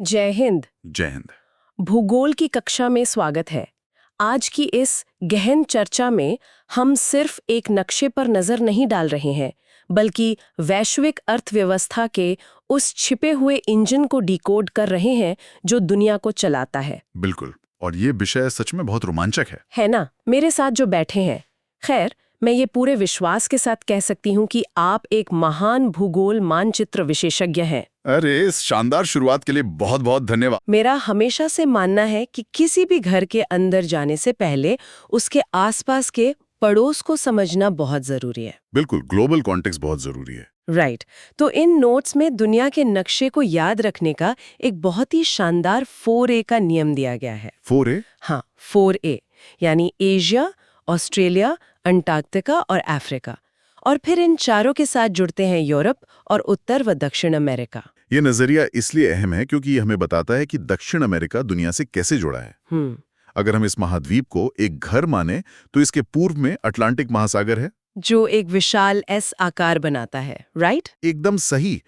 जय हिंद। जय हिंद। भूगोल की कक्षा में स्वागत है। आज की इस गहन चर्चा में हम सिर्फ एक नक्शे पर नजर नहीं डाल रहे हैं, बल्कि वैश्विक अर्थव्यवस्था के उस छिपे हुए इंजन को डिकोड कर रहे हैं जो दुनिया को चलाता है। बिल्कुल, और ये विषय सच में बहुत रोमांचक है ना? मेरे साथ जो बैठे हैं, खैर मैं ये पूरे विश्वास के साथ कह सकती हूँ कि आप एक महान भूगोल मानचित्र विशेषज्ञ हैं। अरे, इस शानदार शुरुआत के लिए बहुत बहुत धन्यवाद। मेरा हमेशा से मानना है कि किसी भी घर के अंदर जाने से पहले उसके आसपास के पड़ोस को समझना बहुत जरूरी है। बिल्कुल, ग्लोबल कॉन्टेक्स्ट बहुत जरूरी है। राइट। तो इन नोट्स में दुनिया के नक्शे को याद रखने का एक बहुत ही शानदार 4A का नियम दिया गया है। 4A? हाँ, 4A यानी एशिया, ऑस्ट्रेलिया, अंटार्कटिका और अफ्रीका, और फिर इन चारों के साथ जुड़ते हैं यूरोप और उत्तर व दक्षिण अमेरिका। ये नजरिया इसलिए अहम है क्योंकि ये हमें बताता है कि दक्षिण अमेरिका दुनिया से कैसे जुड़ा है। अगर हम इस महाद्वीप को एक घर माने तो इसके पूर्व में अटलांटिक महासागर है, जो एक विशाल एस आकार बनाता है। राइट? एकदम सही।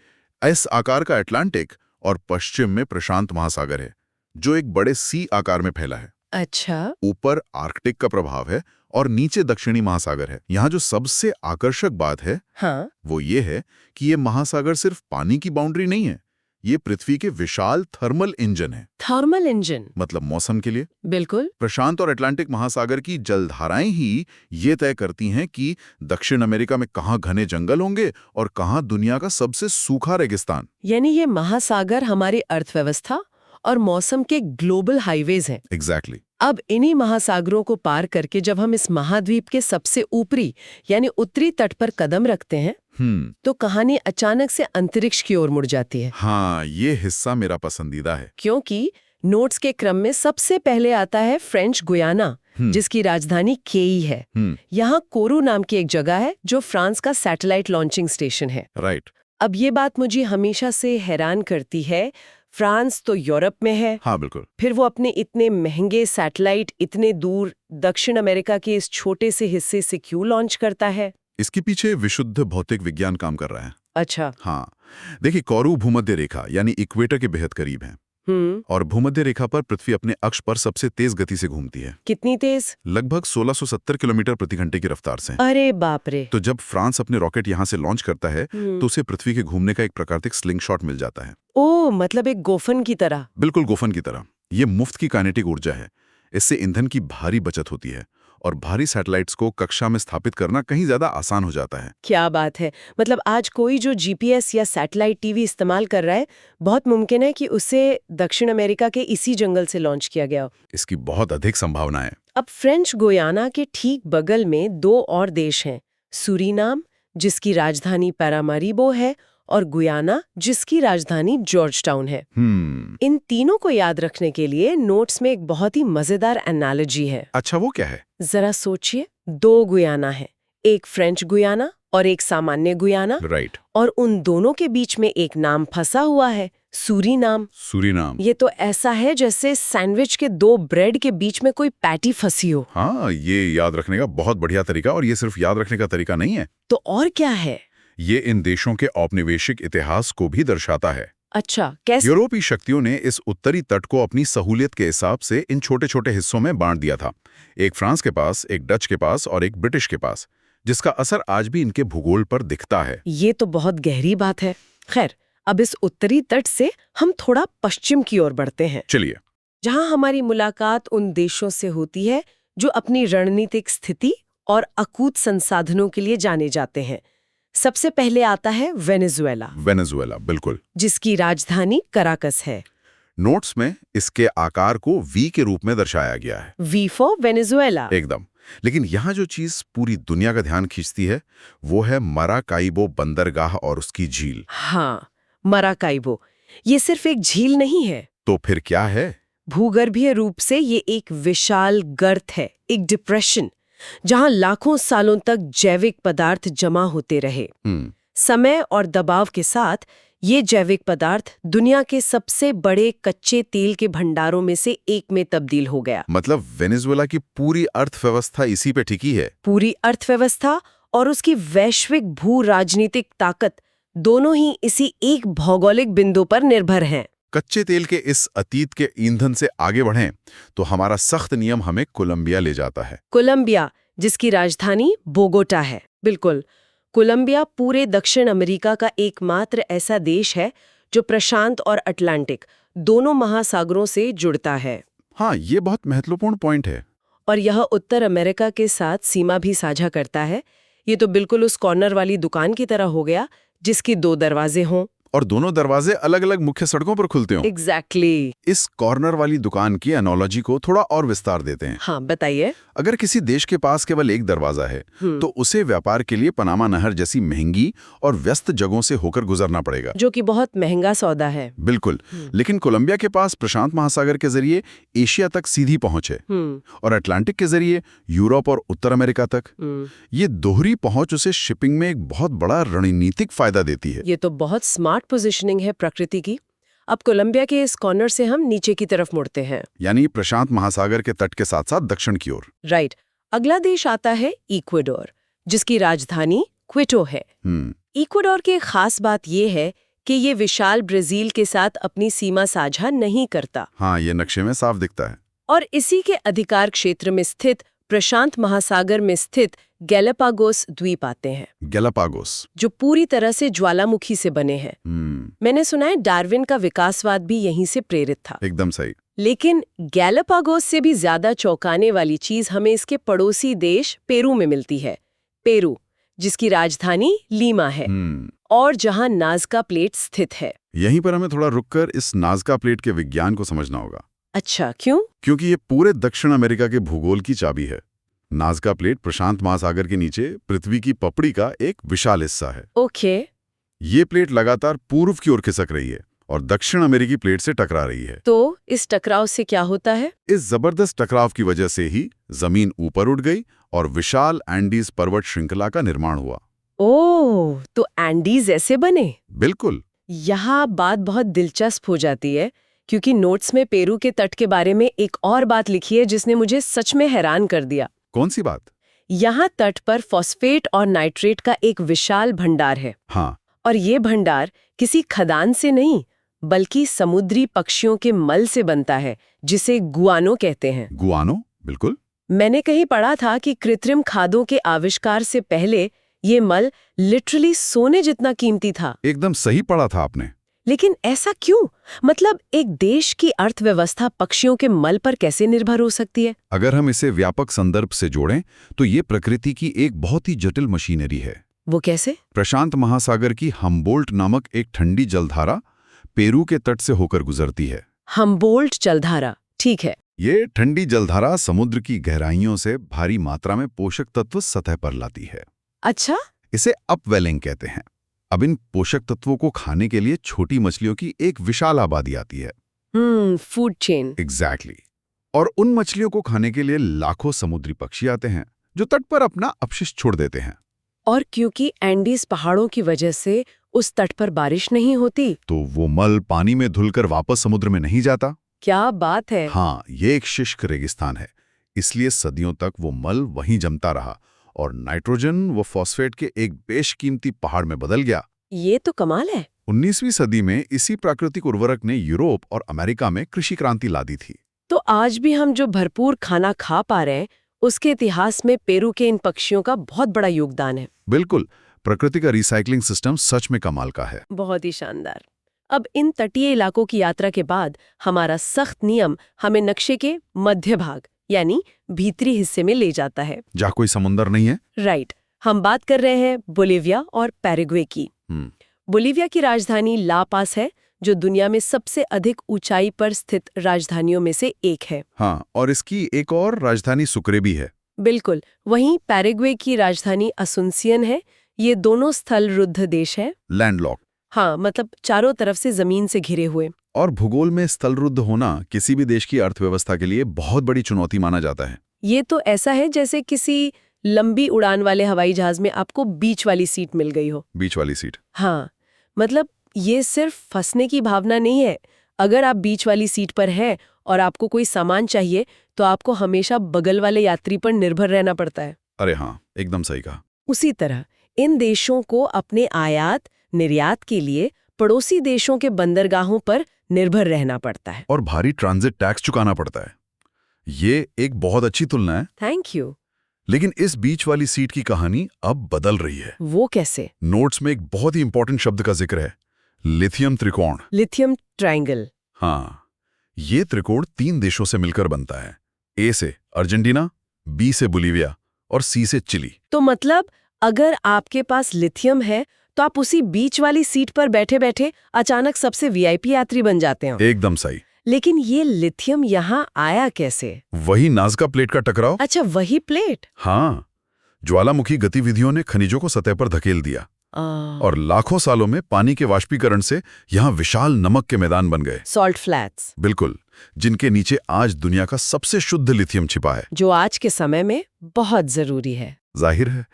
एस आकार का अटलांटिक, और पश्चिम में प्रशांत महासागर है जो एक बड़े सी आकार में फैला है। अच्छा। ऊपर आर्कटिक का प्रभाव है और नीचे दक्षिणी महासागर है। यहाँ जो सबसे आकर्षक बात है, हाँ, वो ये है कि ये महासागर सिर्फ पानी की बाउंड्री नहीं है, ये पृथ्वी के विशाल थर्मल इंजन है। थर्मल इंजन मतलब मौसम के लिए। बिल्कुल। प्रशांत और अटलांटिक महासागर की जलधाराएं ही ये तय करती हैं कि दक्षिण अमेरिका में कहाँ घने जंगल होंगे और कहाँ दुनिया का सबसे सूखा रेगिस्तान। यानी ये महासागर हमारी अर्थव्यवस्था और मौसम के ग्लोबल हाईवेज हैं। एग्जैक्टली। अब इन्हीं महासागरों को पार करके जब हम इस महाद्वीप के सबसे ऊपरी यानी उत्तरी तट पर कदम रखते हैं, तो कहानी अचानक से अंतरिक्ष की ओर मुड़ जाती है। हाँ, ये हिस्सा मेरा पसंदीदा है। क्योंकि नोट्स के क्रम में सबसे पहले आता है फ्रेंच गुयाना, जिसकी राजधानी केई है। यहाँ कोरू नाम की एक जगह है जो फ्रांस का सैटेलाइट लॉन्चिंग स्टेशन है। राइट। अब ये बात मुझे हमेशा से हैरान करती है। फ्रांस तो यूरोप में है। हाँ, बिल्कुल। फिर वो अपने इतने महंगे सैटेलाइट इतने दूर दक्षिण अमेरिका के इस छोटे से हिस्से से क्यों लॉन्च करता है? इसके पीछे विशुद्ध भौतिक विज्ञान काम कर रहा है। अच्छा। हाँ, देखिए, कोरू भूमध्य रेखा यानी इक्वेटर के बेहद करीब है। और भूमध्य रेखा पर पृथ्वी अपने अक्ष पर सबसे तेज गति से घूमती है। कितनी तेज? लगभग 1670 किलोमीटर प्रति घंटे की रफ्तार से। अरे बाप रे। तो जब फ्रांस अपने रॉकेट यहाँ से लॉन्च करता है तो उसे पृथ्वी के घूमने का एक प्राकृतिक स्लिंग शॉट मिल जाता है। ओ, मतलब एक गोफन की तरह। बिल्कुल गोफन की तरह। ये मुफ्त की काइनेटिक ऊर्जा है। इससे ईंधन की भारी बचत होती है और भारी सैटेलाइट्स को कक्षा में स्थापित करना कहीं ज्यादा आसान हो जाता है। क्या बात है। मतलब आज कोई जो जीपीएस या सैटेलाइट टीवी इस्तेमाल कर रहा है, बहुत मुमकिन है कि उसे दक्षिण अमेरिका के इसी जंगल से लॉन्च किया गया हो। इसकी बहुत अधिक संभावना है। अब फ्रेंच गुयाना के ठीक बगल में दो और देश हैं, सूरीनाम जिसकी राजधानी पैरामारिबो है और गुयाना जिसकी राजधानी जॉर्जटाउन है। इन तीनों को याद रखने के लिए नोट्स में एक बहुत ही मजेदार एनालॉजी है। अच्छा, वो क्या है? जरा सोचिए, दो गुयाना है, एक फ्रेंच गुयाना और एक सामान्य गुयाना। राइट। और उन दोनों के बीच में एक नाम फंसा हुआ है, सूरीनाम। सूरीनाम। ये तो ऐसा है जैसे सैंडविच के दो ब्रेड के बीच में कोई पैटी फंसी हो। हाँ, ये याद रखने का बहुत बढ़िया तरीका, और ये सिर्फ याद रखने का तरीका नहीं है। तो और क्या है? ये इन देशों के औपनिवेशिक इतिहास को भी दर्शाता है। अच्छा, कैसे? यूरोपीय शक्तियों ने इस उत्तरी तट को अपनी सहूलियत के हिसाब से इन छोटे छोटे हिस्सों में बांट दिया था। एक फ्रांस के पास, एक डच के पास और एक ब्रिटिश के पास, जिसका असर आज भी इनके भूगोल पर दिखता है। ये तो बहुत गहरी बात है। खैर, अब इस उत्तरी तट से हम थोड़ा पश्चिम की ओर बढ़ते हैं। चलिए। जहां हमारी मुलाकात उन देशों से होती है जो अपनी रणनीतिक स्थिति और अकूत संसाधनों के लिए जाने जाते हैं। सबसे पहले आता है वेनेजुएला। वेनेजुएला, बिल्कुल। जिसकी राजधानी कराकस है। नोट्स में इसके आकार को वी के रूप में दर्शाया गया है। V for Venezuela. एकदम। लेकिन यहाँ जो चीज पूरी दुनिया का ध्यान खींचती है वो है मराकाइबो बंदरगाह और उसकी झील। हाँ, मराकाइबो। ये सिर्फ एक झील नहीं है। तो फिर क्या है? भूगर्भीय रूप से ये एक विशाल गर्त है, एक डिप्रेशन, जहां लाखों सालों तक जैविक पदार्थ जमा होते रहे। समय और दबाव के साथ ये जैविक पदार्थ दुनिया के सबसे बड़े कच्चे तेल के भंडारों में से एक में तब्दील हो गया। मतलब वेनेजुएला की पूरी अर्थव्यवस्था इसी पे टिकी है। पूरी अर्थव्यवस्था और उसकी वैश्विक भू राजनीतिक ताकत दोनों ही इसी एक भौगोलिक बिंदु पर निर्भर हैं। कच्चे तेल के इस अतीत के ईंधन से आगे बढ़ें तो हमारा सख्त नियम हमें कोलंबिया ले जाता है। कोलंबिया, जिसकी राजधानी बोगोटा है। बिल्कुल, कोलंबिया पूरे दक्षिण अमेरिका का एकमात्र ऐसा देश है जो प्रशांत और अटलांटिक दोनों महासागरों से जुड़ता है। हाँ, ये बहुत महत्वपूर्ण पॉइंट है। और यह उत्तर अमेरिका के साथ सीमा भी साझा करता है। ये तो बिल्कुल उस कॉर्नर वाली दुकान की तरह हो गया जिसकी 2 दरवाजे हों और दोनों दरवाजे अलग अलग मुख्य सड़कों पर खुलते हों। एग्जैक्टली। इस कॉर्नर वाली दुकान की एनोलॉजी को थोड़ा और विस्तार देते हैं। हाँ, बताइए। अगर किसी देश के पास केवल एक दरवाजा है तो उसे व्यापार के लिए पनामा नहर जैसी महंगी और व्यस्त जगहों से होकर गुजरना पड़ेगा, जो कि बहुत महंगा सौदा है। बिल्कुल। लेकिन कोलंबिया के पास प्रशांत महासागर के जरिए एशिया तक सीधी पहुंच है और अटलांटिक के जरिए यूरोप और उत्तर अमेरिका तक। ये दोहरी पहुंच उसे शिपिंग में एक बहुत बड़ा रणनीतिक फायदा देती है। ये तो बहुत स्मार्ट पोजीशनिंग है प्रकृति की। अब कोलंबिया के इस कॉर्नर से हम नीचे की तरफ मुड़ते हैं, यानी प्रशांत महासागर के तट के साथ साथ दक्षिण की ओर। राइट। अगला देश आता है इक्वाडोर, जिसकी राजधानी क्विटो है। इक्वाडोर की खास बात यह है कि ये विशाल ब्राजील के साथ अपनी सीमा साझा नहीं करता। हाँ, ये नक्शे में साफ दिखता है। और इसी के अधिकार क्षेत्र में स्थित प्रशांत महासागर में स्थित गैलापागोस द्वीप आते हैं। गैलापागोस, जो पूरी तरह से ज्वालामुखी से बने हैं। मैंने सुना है डार्विन का विकासवाद भी यहीं से प्रेरित था। एकदम सही। लेकिन गैलापागोस से भी ज्यादा चौंकाने वाली चीज हमें इसके पड़ोसी देश पेरू में मिलती है। पेरू, जिसकी राजधानी लीमा है और जहां नाज़का प्लेट स्थित है। यहीं पर हमें थोड़ा रुककर इस नाज़का प्लेट के विज्ञान को समझना होगा। अच्छा, क्यों? क्योंकि ये पूरे दक्षिण अमेरिका के भूगोल की चाबी है। नाज़का प्लेट प्रशांत महासागर के नीचे पृथ्वी की पपड़ी का एक विशाल हिस्सा है। ओके। ये प्लेट लगातार पूर्व की ओर खिसक रही है और दक्षिण अमेरिकी प्लेट से टकरा रही है। तो इस टकराव से क्या होता है? इस जबरदस्त टकराव की वजह से ही जमीन ऊपर उठ गई और विशाल एंडीज पर्वत श्रृंखला का निर्माण हुआ। ओह, तो एंडीज ऐसे बने? बिल्कुल। यहाँ बात बहुत दिलचस्प हो जाती है, क्योंकि नोट्स में पेरू के तट के बारे में एक और बात लिखी है जिसने मुझे सच में हैरान कर दिया। कौन सी बात? यहाँ तट पर फॉस्फेट और नाइट्रेट का एक विशाल भंडार है। हाँ। और ये भंडार किसी खदान से नहीं, बल्कि समुद्री पक्षियों के मल से बनता है, जिसे गुआनो कहते हैं। गुआनो? बिल्कुल। मैंने कहीं पढ़ा था कि कृत्रिम खादों के आविष्कार से पहले ये मल लिटरली सोने जितना कीमती था। एकदम सही पढ़ा था आपने। लेकिन ऐसा क्यों? मतलब एक देश की अर्थव्यवस्था पक्षियों के मल पर कैसे निर्भर हो सकती है? अगर हम इसे व्यापक संदर्भ से जोड़ें तो ये प्रकृति की एक बहुत ही जटिल मशीनरी है। वो कैसे? प्रशांत महासागर की हम्बोल्ट नामक एक ठंडी जलधारा पेरू के तट से होकर गुजरती है। हम्बोल्ट जलधारा, ठीक है। ये ठंडी जलधारा समुद्र की गहराइयों से भारी मात्रा में पोषक तत्व सतह पर लाती है। अच्छा। इसे अपवेलिंग कहते हैं। अब इन पोषक तत्वों को खाने के लिए छोटी मछलियों की एक विशाल आबादी आती है। Food chain. एग्जैक्टली। और उन मछलियों को खाने के लिए लाखों समुद्री पक्षी आते हैं जो तट पर अपना अपशिष्ट छोड़ देते हैं। और क्योंकि एंडीज पहाड़ों की वजह से उस तट पर बारिश नहीं होती, तो वो मल पानी में धुलकर वापस समुद्र में नहीं जाता। क्या बात है। हाँ, ये एक शुष्क रेगिस्तान है, इसलिए सदियों तक वो मल वहीं जमता रहा और नाइट्रोजन व फॉस्फेट के एक बेशकीमती पहाड़ में बदल गया। ये तो कमाल है। 19वीं सदी में इसी प्राकृतिक उर्वरक ने यूरोप और अमेरिका में कृषि क्रांति ला दी थी। तो आज भी हम जो भरपूर खाना खा पा रहे हैं, उसके इतिहास में पेरू के इन पक्षियों का बहुत बड़ा योगदान है। बिल्कुल, प्रकृति का रिसाइकलिंग सिस्टम सच में कमाल का है। बहुत ही शानदार। अब इन तटीय इलाकों की यात्रा के बाद हमारा सख्त नियम हमें नक्शे के मध्य भाग यानी भीतरी हिस्से में ले जाता है, जहाँ कोई समुंदर नहीं है। राइट। हम बात कर रहे हैं बोलिविया और पैराग्वे की। बोलिविया की राजधानी ला पास है, जो दुनिया में सबसे अधिक ऊंचाई पर स्थित राजधानियों में से एक है। हाँ, और इसकी एक और राजधानी सुक्रे भी है। बिल्कुल। वहीं पैराग्वे की राजधानी असुंसियन है। ये दोनों स्थल रुद्ध देश है, लैंडलॉक। हाँ, मतलब चारों तरफ से जमीन से घिरे हुए। और भूगोल में स्थलरुद्ध होना किसी भी देश की अर्थव्यवस्था के लिए बहुत बड़ी चुनौती माना जाता है। ये तो ऐसा है जैसे किसी लंबी उड़ान वाले हवाई जहाज में आपको बीच वाली सीट मिल गई हो। बीच वाली सीट? हाँ, मतलब ये सिर्फ फंसने की भावना नहीं है। अगर आप बीच वाली सीट पर हैं और आपको कोई सामान चाहिए, तो आपको हमेशा बगल वाले यात्री पर निर्भर रहना पड़ता है। अरे हाँ, एकदम सही कहा। उसी तरह इन देशों को अपने आयात निर्यात के लिए पड़ोसी देशों के बंदरगाहों पर निर्भर रहना पड़ता है। और भारी ट्रांजिट टैक्स चुकाना पड़ता है। ये एक बहुत अच्छी तुलना है। Thank you. लेकिन इस बीच वाली सीट की कहानी अब बदल रही है। वो कैसे? नोट्स में एक बहुत ही इंपॉर्टेंट शब्द का जिक्र है, लिथियम त्रिकोण। Lithium triangle. हाँ, ये त्रिकोण 3 देशों से मिलकर बनता है। ए से अर्जेंटीना, बी से बोलीविया और सी से चिली। तो मतलब अगर आपके पास लिथियम है तो आप उसी बीच वाली सीट पर बैठे बैठे अचानक सबसे वीआईपी यात्री बन जाते हो। एकदम सही। लेकिन ये लिथियम यहाँ आया कैसे? वही नाज़का प्लेट का टकराव। अच्छा, वही प्लेट। हाँ, ज्वालामुखी गतिविधियों ने खनिजों को सतह पर धकेल दिया और लाखों सालों में पानी के वाष्पीकरण से यहाँ विशाल नमक के मैदान बन गए। Salt flats. बिल्कुल, जिनके नीचे आज दुनिया का सबसे शुद्ध लिथियम छिपा है, जो आज के समय में बहुत जरूरी है। जाहिर है,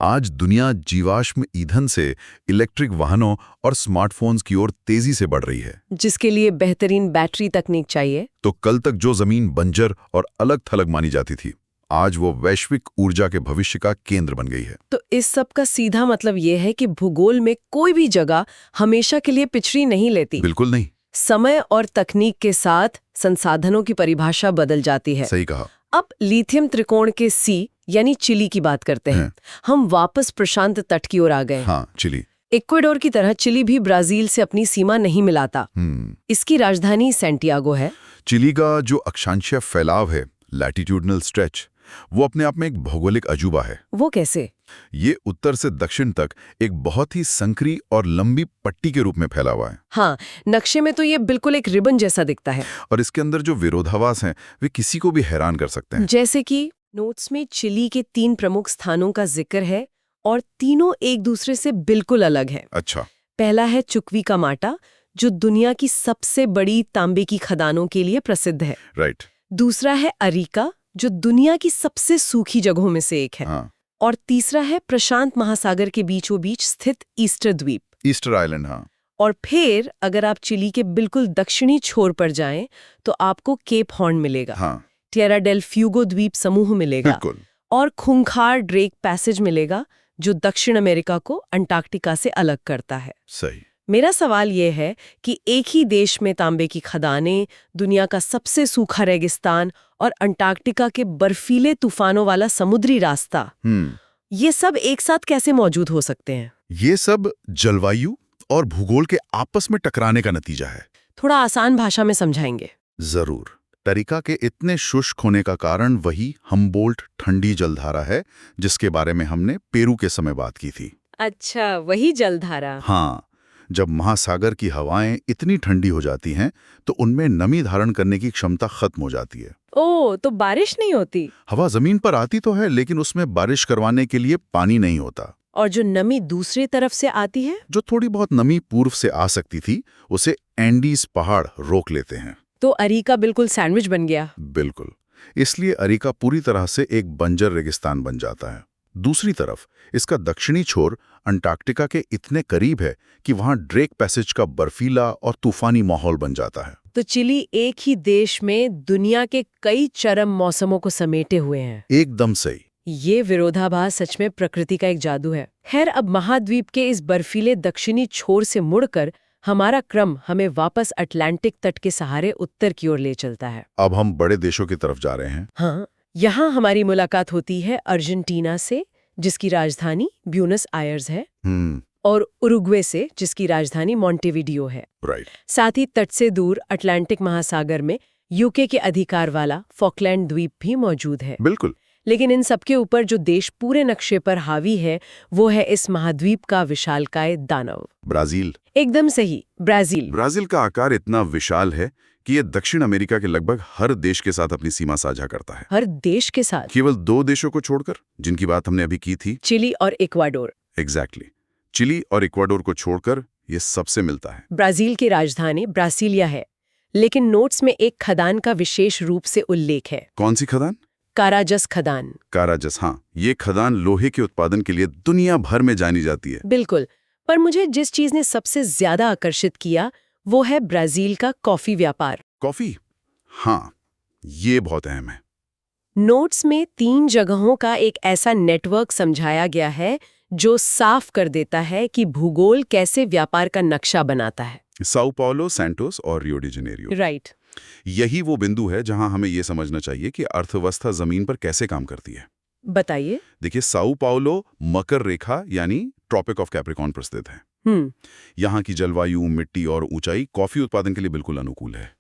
आज दुनिया जीवाश्म ईंधन से इलेक्ट्रिक वाहनों और स्मार्टफोन्स की ओर तेजी से बढ़ रही है, जिसके लिए बेहतरीन बैटरी तकनीक चाहिए। तो कल तक जो जमीन बंजर और अलग थलग मानी जाती थी, आज वो वैश्विक ऊर्जा के भविष्य का केंद्र बन गई है। तो इस सब का सीधा मतलब ये है कि भूगोल में कोई भी जगह हमेशा के लिए पिछड़ी नहीं लेती। बिल्कुल नहीं। समय और तकनीक के साथ संसाधनों की परिभाषा बदल जाती है। सही कहा। अब लिथियम त्रिकोण के सी यानी चिली की बात करते हैं। हम वापस प्रशांत तट की ओर आ गए। हाँ, चिली। इक्वाडोर की तरह चिली भी ब्राजील से अपनी सीमा नहीं मिलाता। इसकी राजधानी सैंटियागो है। चिली का जो अक्षांशीय फैलाव है, लैटिट्यूडनल स्ट्रेच, वो अपने आप में एक भौगोलिक अजूबा है। वो कैसे? ये उत्तर से दक्षिण तक एक बहुत ही संकरी और लंबी पट्टी के रूप में फैला हुआ है। हाँ, नक्शे में तो ये बिल्कुल एक रिबन जैसा दिखता है। और इसके अंदर जो विरोधाभास हैं, वे किसी को भी हैरान कर सकते हैं। जैसे कि नोट्स में चिली के 3 प्रमुख स्थानों का जिक्र है और तीनों एक दूसरे से बिल्कुल अलग है। अच्छा। पहला है चुकवी का माटा, जो दुनिया की सबसे बड़ी तांबे की खदानों के लिए प्रसिद्ध है। राइट। दूसरा है अरिका, जो दुनिया की सबसे सूखी जगहों में से एक है। हाँ। और तीसरा है प्रशांत महासागर के बीचों बीच स्थित ईस्टर द्वीप, ईस्टर आइलैंड। हाँ। और फिर अगर आप चिली के बिल्कुल दक्षिणी छोर पर जाएं तो आपको केप हॉर्न मिलेगा। हाँ। टिएरा डेल फ्यूगो द्वीप समूह मिलेगा। बिल्कुल। और खूंखार ड्रेक पैसेज मिलेगा, जो दक्षिण अमेरिका को अंटार्कटिका से अलग करता है। सही। मेरा सवाल ये है कि एक ही देश में तांबे की खदानें, दुनिया का सबसे सूखा रेगिस्तान और अंटार्कटिका के बर्फीले तूफानों वाला समुद्री रास्ता, ये सब एक साथ कैसे मौजूद हो सकते हैं? ये सब जलवायु और भूगोल के आपस में टकराने का नतीजा है। थोड़ा आसान भाषा में समझाएंगे? जरूर। तरीका के इतने शुष्क होने का कारण वही हम्बोल्ट ठंडी जलधारा है, जिसके बारे में हमने पेरू के समय बात की थी। अच्छा, वही जलधारा। हाँ, जब महासागर की हवाएं इतनी ठंडी हो जाती हैं तो उनमें नमी धारण करने की क्षमता खत्म हो जाती है। ओह, तो बारिश नहीं होती? हवा जमीन पर आती तो है, लेकिन उसमें बारिश करवाने के लिए पानी नहीं होता। और जो नमी दूसरी तरफ से आती है, जो थोड़ी बहुत नमी पूर्व से आ सकती थी, उसे एंडीज पहाड़ रोक लेते हैं। तो अरिका बिल्कुल सैंडविच बन गया। बिल्कुल। इसलिए अरिका पूरी तरह से एक बंजर रेगिस्तान बन जाता है। दूसरी तरफ इसका दक्षिणी छोर अंटार्कटिका के इतने करीब है कि वहां ड्रेक पैसेज का बर्फीला और तूफानी माहौल बन जाता है। तो चिली एक ही देश में दुनिया के कई चरम मौसमों को समेटे हुए हैं। एकदम सही। ये विरोधाभास सच में प्रकृति का एक जादू है। खैर, अब महाद्वीप के इस बर्फीले दक्षिणी छोर से मुड़कर हमारा क्रम हमें वापस अटलांटिक तट के सहारे उत्तर की ओर ले चलता है। अब हम बड़े देशों की तरफ जा रहे हैं। हाँ, यहाँ हमारी मुलाकात होती है अर्जेंटीना से, जिसकी राजधानी ब्यूनस आयर्स है, और उरुग्वे से, जिसकी राजधानी मॉन्टेविडियो है। राइट। साथ ही तट से दूर अटलांटिक महासागर में यूके के अधिकार वाला फॉकलैंड द्वीप भी मौजूद है। बिल्कुल। लेकिन इन सबके ऊपर जो देश पूरे नक्शे पर हावी है, वो है इस महाद्वीप का विशालकाय दानव, ब्राजील। एकदम सही, ब्राजील। ब्राजील का आकार इतना विशाल है कि ये दक्षिण अमेरिका के लगभग हर देश के साथ अपनी सीमा साझा करता है। हर देश के साथ? केवल 2 देशों को छोड़कर, जिनकी बात हमने अभी की थी, चिली और इक्वाडोर। एग्जैक्टली। चिली और इक्वाडोर को छोड़कर ये सबसे मिलता है। ब्राजील की राजधानी ब्रासिलिया है, लेकिन नोट्स में एक खदान का विशेष रूप से उल्लेख है। कौन सी खदान? काराजस खदान। काराजस, हाँ। ये खदान लोहे के उत्पादन के लिए दुनिया भर में जानी जाती है। बिल्कुल। पर मुझे जिस चीज ने सबसे ज्यादा आकर्षित किया वो है ब्राजील का कॉफी व्यापार। कॉफी? हाँ, ये बहुत अहम है। नोट्स में 3 जगहों का एक ऐसा नेटवर्क समझाया गया है जो साफ कर देता है कि भूगोल कैसे व्यापार का नक्शा बनाता है। साओ पाउलो, सैंटोस और रियो डी जेनेरियो। राइट। यही वो बिंदु है जहां हमें ये समझना चाहिए कि अर्थव्यवस्था जमीन पर कैसे काम करती है। बताइए। देखिए, साओ पाउलो मकर रेखा यानी ट्रॉपिक ऑफ कैप्रिकॉर्न पर स्थित है। यहाँ की जलवायु, मिट्टी और ऊंचाई कॉफी उत्पादन के लिए बिल्कुल अनुकूल है।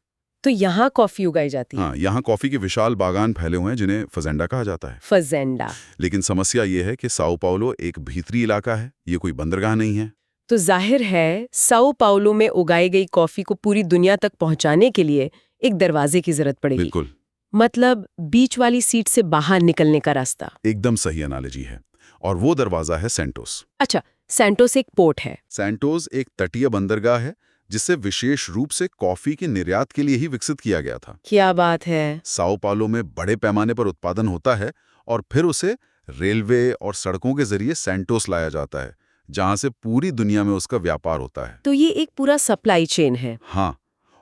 तो यहाँ कॉफी उगाई जाती है? हाँ, यहाँ कॉफी के विशाल बागान फैले हुए हैं जिन्हें फजेंडा कहा जाता है। फजेंडा। लेकिन समस्या ये है कि साओ पाउलो एक भीतरी इलाका है, ये कोई बंदरगाह नहीं है। तो जाहिर है साओ पाउलो में उगाई गई कॉफी को पूरी दुनिया तक पहुंचाने के लिए एक दरवाजे की जरूरत पड़ेगी। बिल्कुल। मतलब बीच वाली सीट से बाहर निकलने का रास्ता। एकदम सही एनालॉजी है। और वो दरवाजा है सैंटोस। अच्छा, सैंटोस एक पोर्ट है। सैंटोस एक तटीय बंदरगाह है जिसे विशेष रूप से कॉफी के निर्यात के लिए ही विकसित किया गया था। क्या बात है। साओ पाउलो में बड़े पैमाने पर उत्पादन होता है और फिर उसे रेलवे और सड़कों के जरिए सैंटोस लाया जाता है, जहां से पूरी दुनिया में उसका व्यापार होता है। तो ये एक पूरा सप्लाई चेन है। हाँ,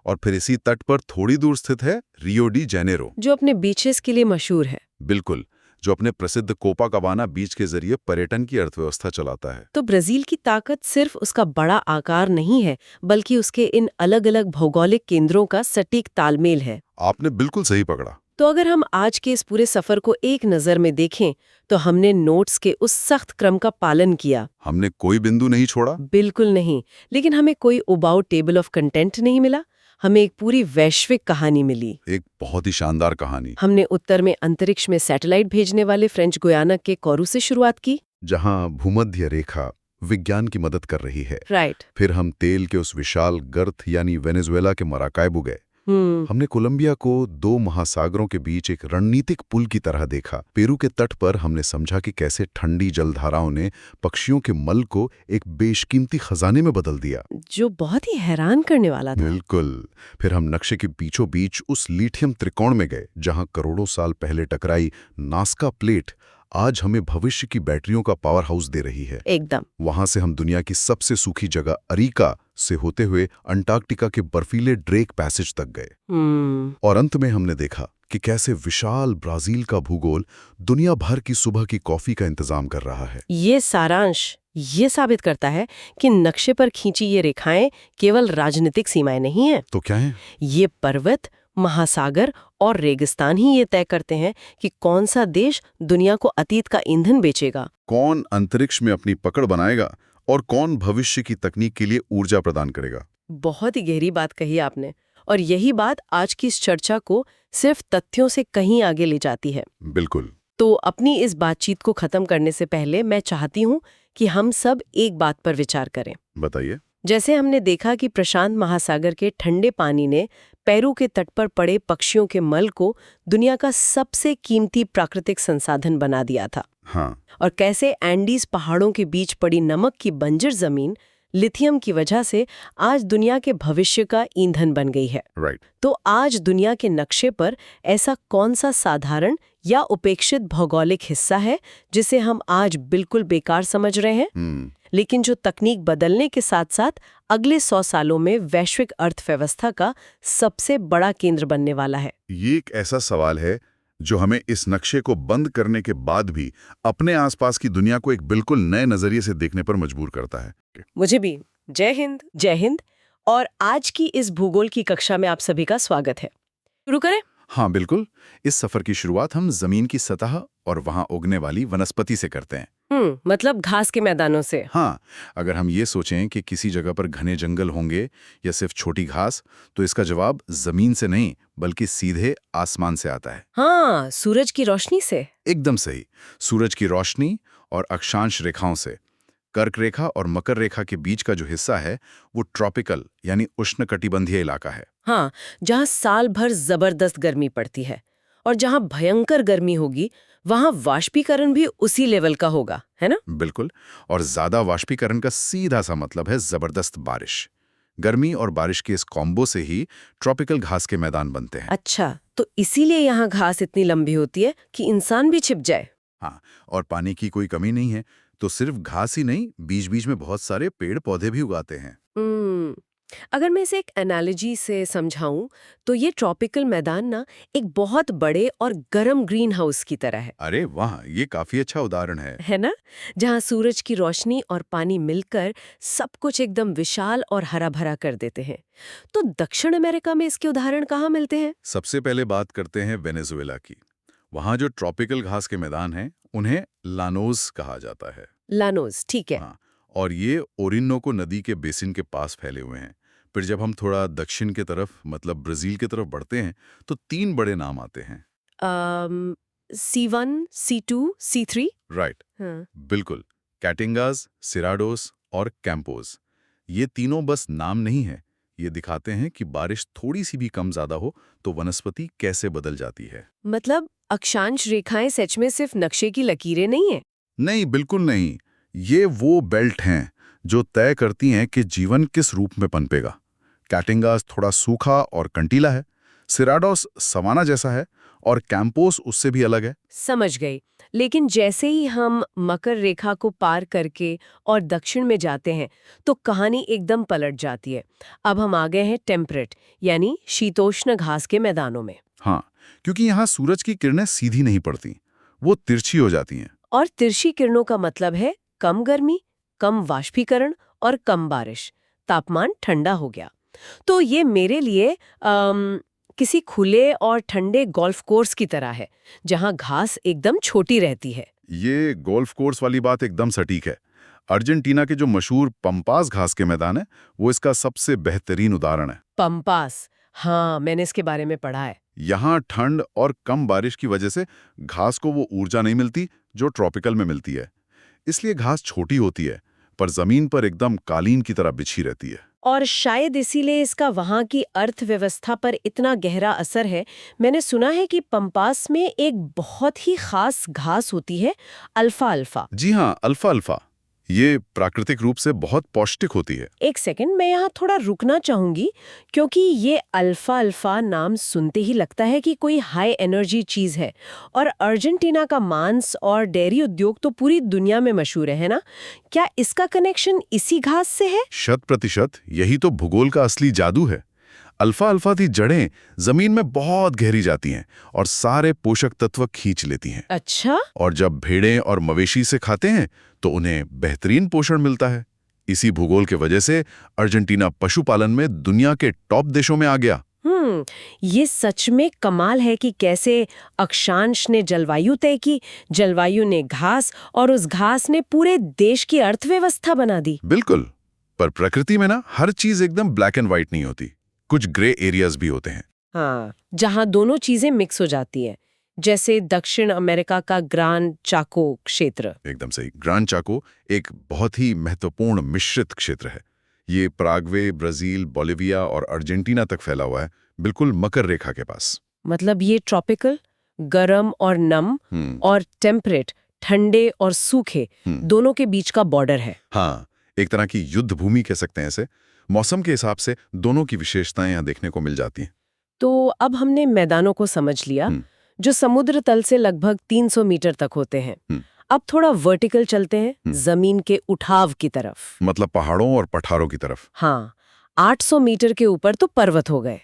और फिर इसी तट पर थोड़ी दूर स्थित है रियो डी जेनेरो, जो अपने बीचेस के लिए मशहूर है। बिल्कुल, जो अपने प्रसिद्ध कोपाकाबाना बीच के जरिए पर्यटन की अर्थव्यवस्था चलाता है। तो ब्राजील की ताकत सिर्फ उसका बड़ा आकार नहीं है, बल्कि उसके इन अलग-अलग भौगोलिक केंद्रों का सटीक तालमेल है। आपने बिल्कुल सही पकड़ा। तो अगर हम आज के इस पूरे सफर को एक नजर में देखें, तो हमने नोट्स के उस सख्त क्रम का पालन किया। हमने कोई बिंदु नहीं छोड़ा। बिल्कुल नहीं। लेकिन हमें कोई उबाऊ टेबल ऑफ कंटेंट नहीं मिला। हमें एक पूरी वैश्विक कहानी मिली। एक बहुत ही शानदार कहानी। हमने उत्तर में अंतरिक्ष में सैटेलाइट भेजने वाले फ्रेंच गुयाना के कोरू से शुरुआत की, जहां भूमध्य रेखा विज्ञान की मदद कर रही है। राइट। फिर हम तेल के उस विशाल गर्त यानी वेनेजुएला के मराकाइबो गए। हमने कोलंबिया को दो महासागरों के बीच एक रणनीतिक पुल की तरह देखा। पेरू के तट पर हमने समझा कि कैसे ठंडी जलधाराओं ने पक्षियों के मल को एक बेशकीमती खजाने में बदल दिया, जो बहुत ही हैरान करने वाला था। बिल्कुल। फिर हम नक्शे के बीचों बीच उस लिथियम त्रिकोण में गए, जहां करोड़ों साल पहले टकराई नास्का प्लेट आज हमें भविष्य की बैटरियों का पावर हाउस दे रही है। एकदम। वहां से हम दुनिया की सबसे सूखी जगह अरीका से होते हुए अंटार्कटिका के बर्फीले ड्रेक पैसेज तक गए। और अंत में हमने देखा कि कैसे विशाल ब्राजील का भूगोल दुनिया भर की सुबह की कॉफी का इंतजाम कर रहा है। ये सारांश ये साबित करता है कि नक्शे पर खींची ये रेखाएं केवल राजनीतिक सीमाएं नहीं हैं। तो क्या है? ये पर्वत, महासागर और रेगिस्तान ही ये तय करते हैं कि कौन सा देश दुनिया को अतीत का ईंधन बेचेगा, कौन अंतरिक्ष में अपनी पकड़ बनाएगा और कौन भविष्य की तकनीक के लिए ऊर्जा प्रदान करेगा। बहुत ही गहरी बात कही आपने, और यही बात आज की इस चर्चा को सिर्फ तथ्यों से कहीं आगे ले जाती है। बिल्कुल। तो अपनी इस बातचीत को खत्म करने से पहले मैं चाहती हूँ कि हम सब एक बात पर विचार करें। बताइए। जैसे हमने देखा कि प्रशांत महासागर के ठंडे पानी ने पेरू के तट पर पड़े पक्षियों के मल को दुनिया का सबसे कीमती प्राकृतिक संसाधन बना दिया था। हाँ। और कैसे एंडीज पहाड़ों के बीच पड़ी नमक की बंजर जमीन लिथियम की वजह से आज दुनिया के भविष्य का ईंधन बन गई है। राइट। तो आज दुनिया के नक्शे पर ऐसा कौन सा साधारण या उपेक्षित भौगोलिक हिस्सा है जिसे हम आज बिल्कुल बेकार समझ रहे हैं, लेकिन जो तकनीक बदलने के साथ साथ अगले 100 सालों में वैश्विक अर्थव्यवस्था का सबसे बड़ा केंद्र बनने वाला है? ये एक ऐसा सवाल है जो हमें इस नक्शे को बंद करने के बाद भी अपने आसपास की दुनिया को एक बिल्कुल नए नजरिए से देखने पर मजबूर करता है। मुझे भी। जय हिंद। जय हिंद। और आज की इस भूगोल की कक्षा में आप सभी का स्वागत है। शुरू करें? हाँ बिल्कुल। इस सफर की शुरुआत हम जमीन की सतह और वहां उगने वाली वनस्पति से करते हैं। मतलब घास के मैदानों से। हाँ, अगर हम ये सोचें कि किसी जगह पर घने जंगल होंगे या सिर्फ छोटी घास, तो इसका जवाब जमीन से नहीं बल्कि सीधे आसमान से आता है। हाँ, सूरज की रोशनी से। एकदम सही। सूरज की रोशनी और अक्षांश रेखाओं से। कर्क रेखा और मकर रेखा के बीच का जो हिस्सा है वो ट्रॉपिकल यानी उष्णकटिबंधीय इलाका है। हाँ, जहाँ साल भर जबरदस्त गर्मी पड़ती है, और जहाँ भयंकर गर्मी होगी वहाँ वाष्पीकरण भी उसी लेवल का होगा, है ना? बिल्कुल। और ज्यादा वाष्पीकरण का सीधा सा मतलब है जबरदस्त बारिश। गर्मी और बारिश के इस कॉम्बो से ही ट्रॉपिकल घास के मैदान बनते हैं। अच्छा, तो इसीलिए यहाँ घास इतनी लंबी होती है कि इंसान भी छिप जाए। हाँ, और पानी की कोई कमी नहीं है, तो सिर्फ घास ही नहीं, बीच बीच में बहुत सारे पेड़ पौधे भी उगाते हैं। अगर मैं इसे एक एनालॉजी से समझाऊं तो ये ट्रॉपिकल मैदान ना एक बहुत बड़े और गर्म ग्रीन हाउस की तरह अरे वाह, ये काफी अच्छा उदाहरण है। है ना? जहां सूरज की रोशनी और पानी मिलकर सब कुछ एकदम विशाल और हरा भरा कर देते हैं। तो दक्षिण अमेरिका में इसके उदाहरण कहाँ मिलते हैं? सबसे पहले बात करते हैं वेनेजुएला की। वहाँ जो ट्रॉपिकल घास के मैदान हैं, उन्हें लानोस कहा जाता है। लानोस, ठीक है। हाँ, और ये ओरिनोको नदी के बेसिन के पास फैले हुए हैं। फिर जब हम थोड़ा दक्षिण की तरफ मतलब ब्राजील की तरफ बढ़ते हैं तो 3 बड़े नाम आते हैं। C1, C2, C3? राइट, हाँ। बिल्कुल। कैटिंगास, सिराडोस और कैंपोस। ये तीनों बस नाम नहीं है, ये दिखाते हैं कि बारिश थोड़ी सी भी कम ज्यादा हो तो वनस्पति कैसे बदल जाती है। मतलब अक्षांश रेखाएं सच में सिर्फ नक्शे की लकीरें नहीं है? नहीं, बिल्कुल नहीं। ये वो बेल्ट हैं जो तय करती हैं कि जीवन किस रूप में पनपेगा। कैटिंगास थोड़ा सूखा और कंटीला है, सिराडोस सवाना जैसा है और कैंपोस उससे भी अलग है। समझ गई। लेकिन जैसे ही हम मकर रेखा को पार करके और दक्षिण में जाते हैं तो कहानी एकदम पलट जाती है। अब हम आ गए हैं टेम्परेट यानी शीतोष्ण घास के मैदानों में। हाँ, क्योंकि यहाँ सूरज की किरणें सीधी नहीं पड़ती, वो तिरछी हो जाती हैं। और तिरछी किरणों का मतलब है कम गर्मी, कम वाष्पीकरण और कम बारिश। तापमान ठंडा हो गया। तो ये मेरे लिए किसी खुले और ठंडे गोल्फ कोर्स की तरह है जहां घास एकदम छोटी रहती है। ये गोल्फ कोर्स वाली बात एकदम सटीक है। अर्जेंटीना के जो मशहूर पंपास घास के मैदान है, वो इसका सबसे बेहतरीन उदाहरण है। पंपास, हाँ मैंने इसके बारे में पढ़ा है। यहाँ ठंड और कम बारिश की वजह से घास को वो ऊर्जा नहीं मिलती जो ट्रॉपिकल में मिलती है। इसलिए घास छोटी होती है, पर जमीन पर एकदम कालीन की तरह बिछी रहती है। और शायद इसीलिए इसका वहाँ की अर्थव्यवस्था पर इतना गहरा असर है। मैंने सुना है कि पंपास में एक बहुत ही खास घास होती है, अल्फा अल्फा। जी हाँ, अल्फा अल्फा। ये प्राकृतिक रूप से बहुत पौष्टिक होती है। एक सेकंड, मैं यहाँ थोड़ा रुकना चाहूंगी क्योंकि ये अल्फा अल्फा नाम सुनते ही लगता है कि कोई हाई एनर्जी चीज है। और अर्जेंटीना का मांस और डेयरी उद्योग तो पूरी दुनिया में मशहूर है ना? क्या इसका कनेक्शन इसी घास से है? 100%। यही तो भूगोल का असली जादू है। अल्फा अल्फा की जड़ें जमीन में बहुत गहरी जाती हैं और सारे पोषक तत्व खींच लेती हैं। अच्छा। और जब भेड़ें और मवेशी से खाते हैं तो उन्हें बेहतरीन पोषण मिलता है। इसी भूगोल के वजह से अर्जेंटीना पशुपालन में दुनिया के टॉप देशों में आ गया। ये सच में कमाल है कि कैसे अक्षांश ने जलवायु तय की, जलवायु ने घास और उस घास ने पूरे देश की अर्थव्यवस्था बना दी। बिल्कुल। पर प्रकृति में ना हर चीज एकदम ब्लैक एंड व्हाइट नहीं होती, कुछ ग्रे एरियाज भी होते हैं। हाँ, जहाँ दोनों चीजें मिक्स हो जाती है, जैसे दक्षिण अमेरिका का ग्रान चाको क्षेत्र। एकदम सही। ग्रान चाको एक बहुत ही महत्वपूर्ण मिश्रित क्षेत्र है। ये पराग्वे, ब्राजील, बोलिविया और अर्जेंटीना तक फैला हुआ है, बिल्कुल मकर रेखा के पास। मतलब ये ट्रॉपिकल, गरम और नम, और टेम्परेट, ठंडे और सूखे, दोनों के बीच का बॉर्डर है। हाँ, एक तरह की युद्ध भूमि कह सकते हैं इसे। मौसम के हिसाब से दोनों की विशेषताएं यहाँ देखने को मिल जाती हैं। तो अब हमने मैदानों को समझ लिया जो समुद्र तल से लगभग 300 मीटर तक होते हैं। अब थोड़ा वर्टिकल चलते हैं, जमीन के उठाव की तरफ। मतलब पहाड़ों और पठारों की तरफ। हाँ, 800 मीटर के ऊपर तो पर्वत हो गए।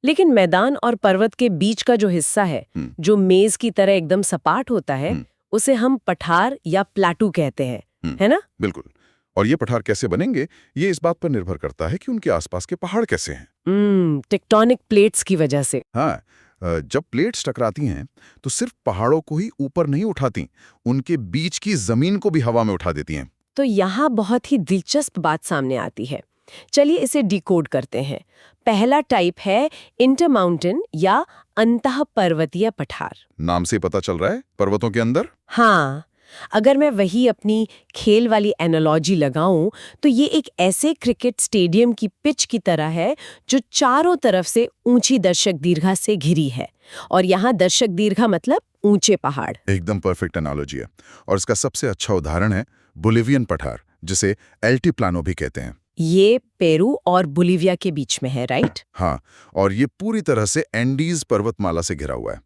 लेकिन मैदान और पर्वत के बीच का जो हिस्सा है, जो मेज की तरह एकदम सपाट होता है, उसे हम पठार या प्लाटू कहते हैं, है ना? बिल्कुल। और ये पठार कैसे बनेंगे, ये इस बात पर निर्भर करता है कि उनके आसपास के पहाड़ कैसे हैं। टेक्टोनिक प्लेट्स की वजह से। हाँ, जब प्लेट्स टकराती हैं तो सिर्फ पहाड़ों को ही ऊपर नहीं उठाती, उनके बीच की जमीन को भी हवा में उठा देती हैं। तो यहाँ बहुत ही दिलचस्प बात सामने आती है। चलिए इसे डिकोड करते हैं। पहला टाइप है इंटरमाउंटेन या अंतः पर्वतीय पठार। नाम से पता चल रहा है, पर्वतों के अंदर। हाँ, अगर मैं वही अपनी खेल वाली एनालॉजी लगाऊं तो ये एक ऐसे क्रिकेट स्टेडियम की पिच की तरह है जो चारों तरफ से ऊंची दर्शक दीर्घा से घिरी है। और यहाँ दर्शक दीर्घा मतलब ऊंचे पहाड़। एकदम परफेक्ट एनालॉजी है। और इसका सबसे अच्छा उदाहरण है बोलिवियन पठार, जिसे एल्टीप्लानो भी कहते हैं। ये पेरू और बोलिविया के बीच में है, राइट? हाँ, और ये पूरी तरह से एंडीज पर्वतमाला से घिरा हुआ है।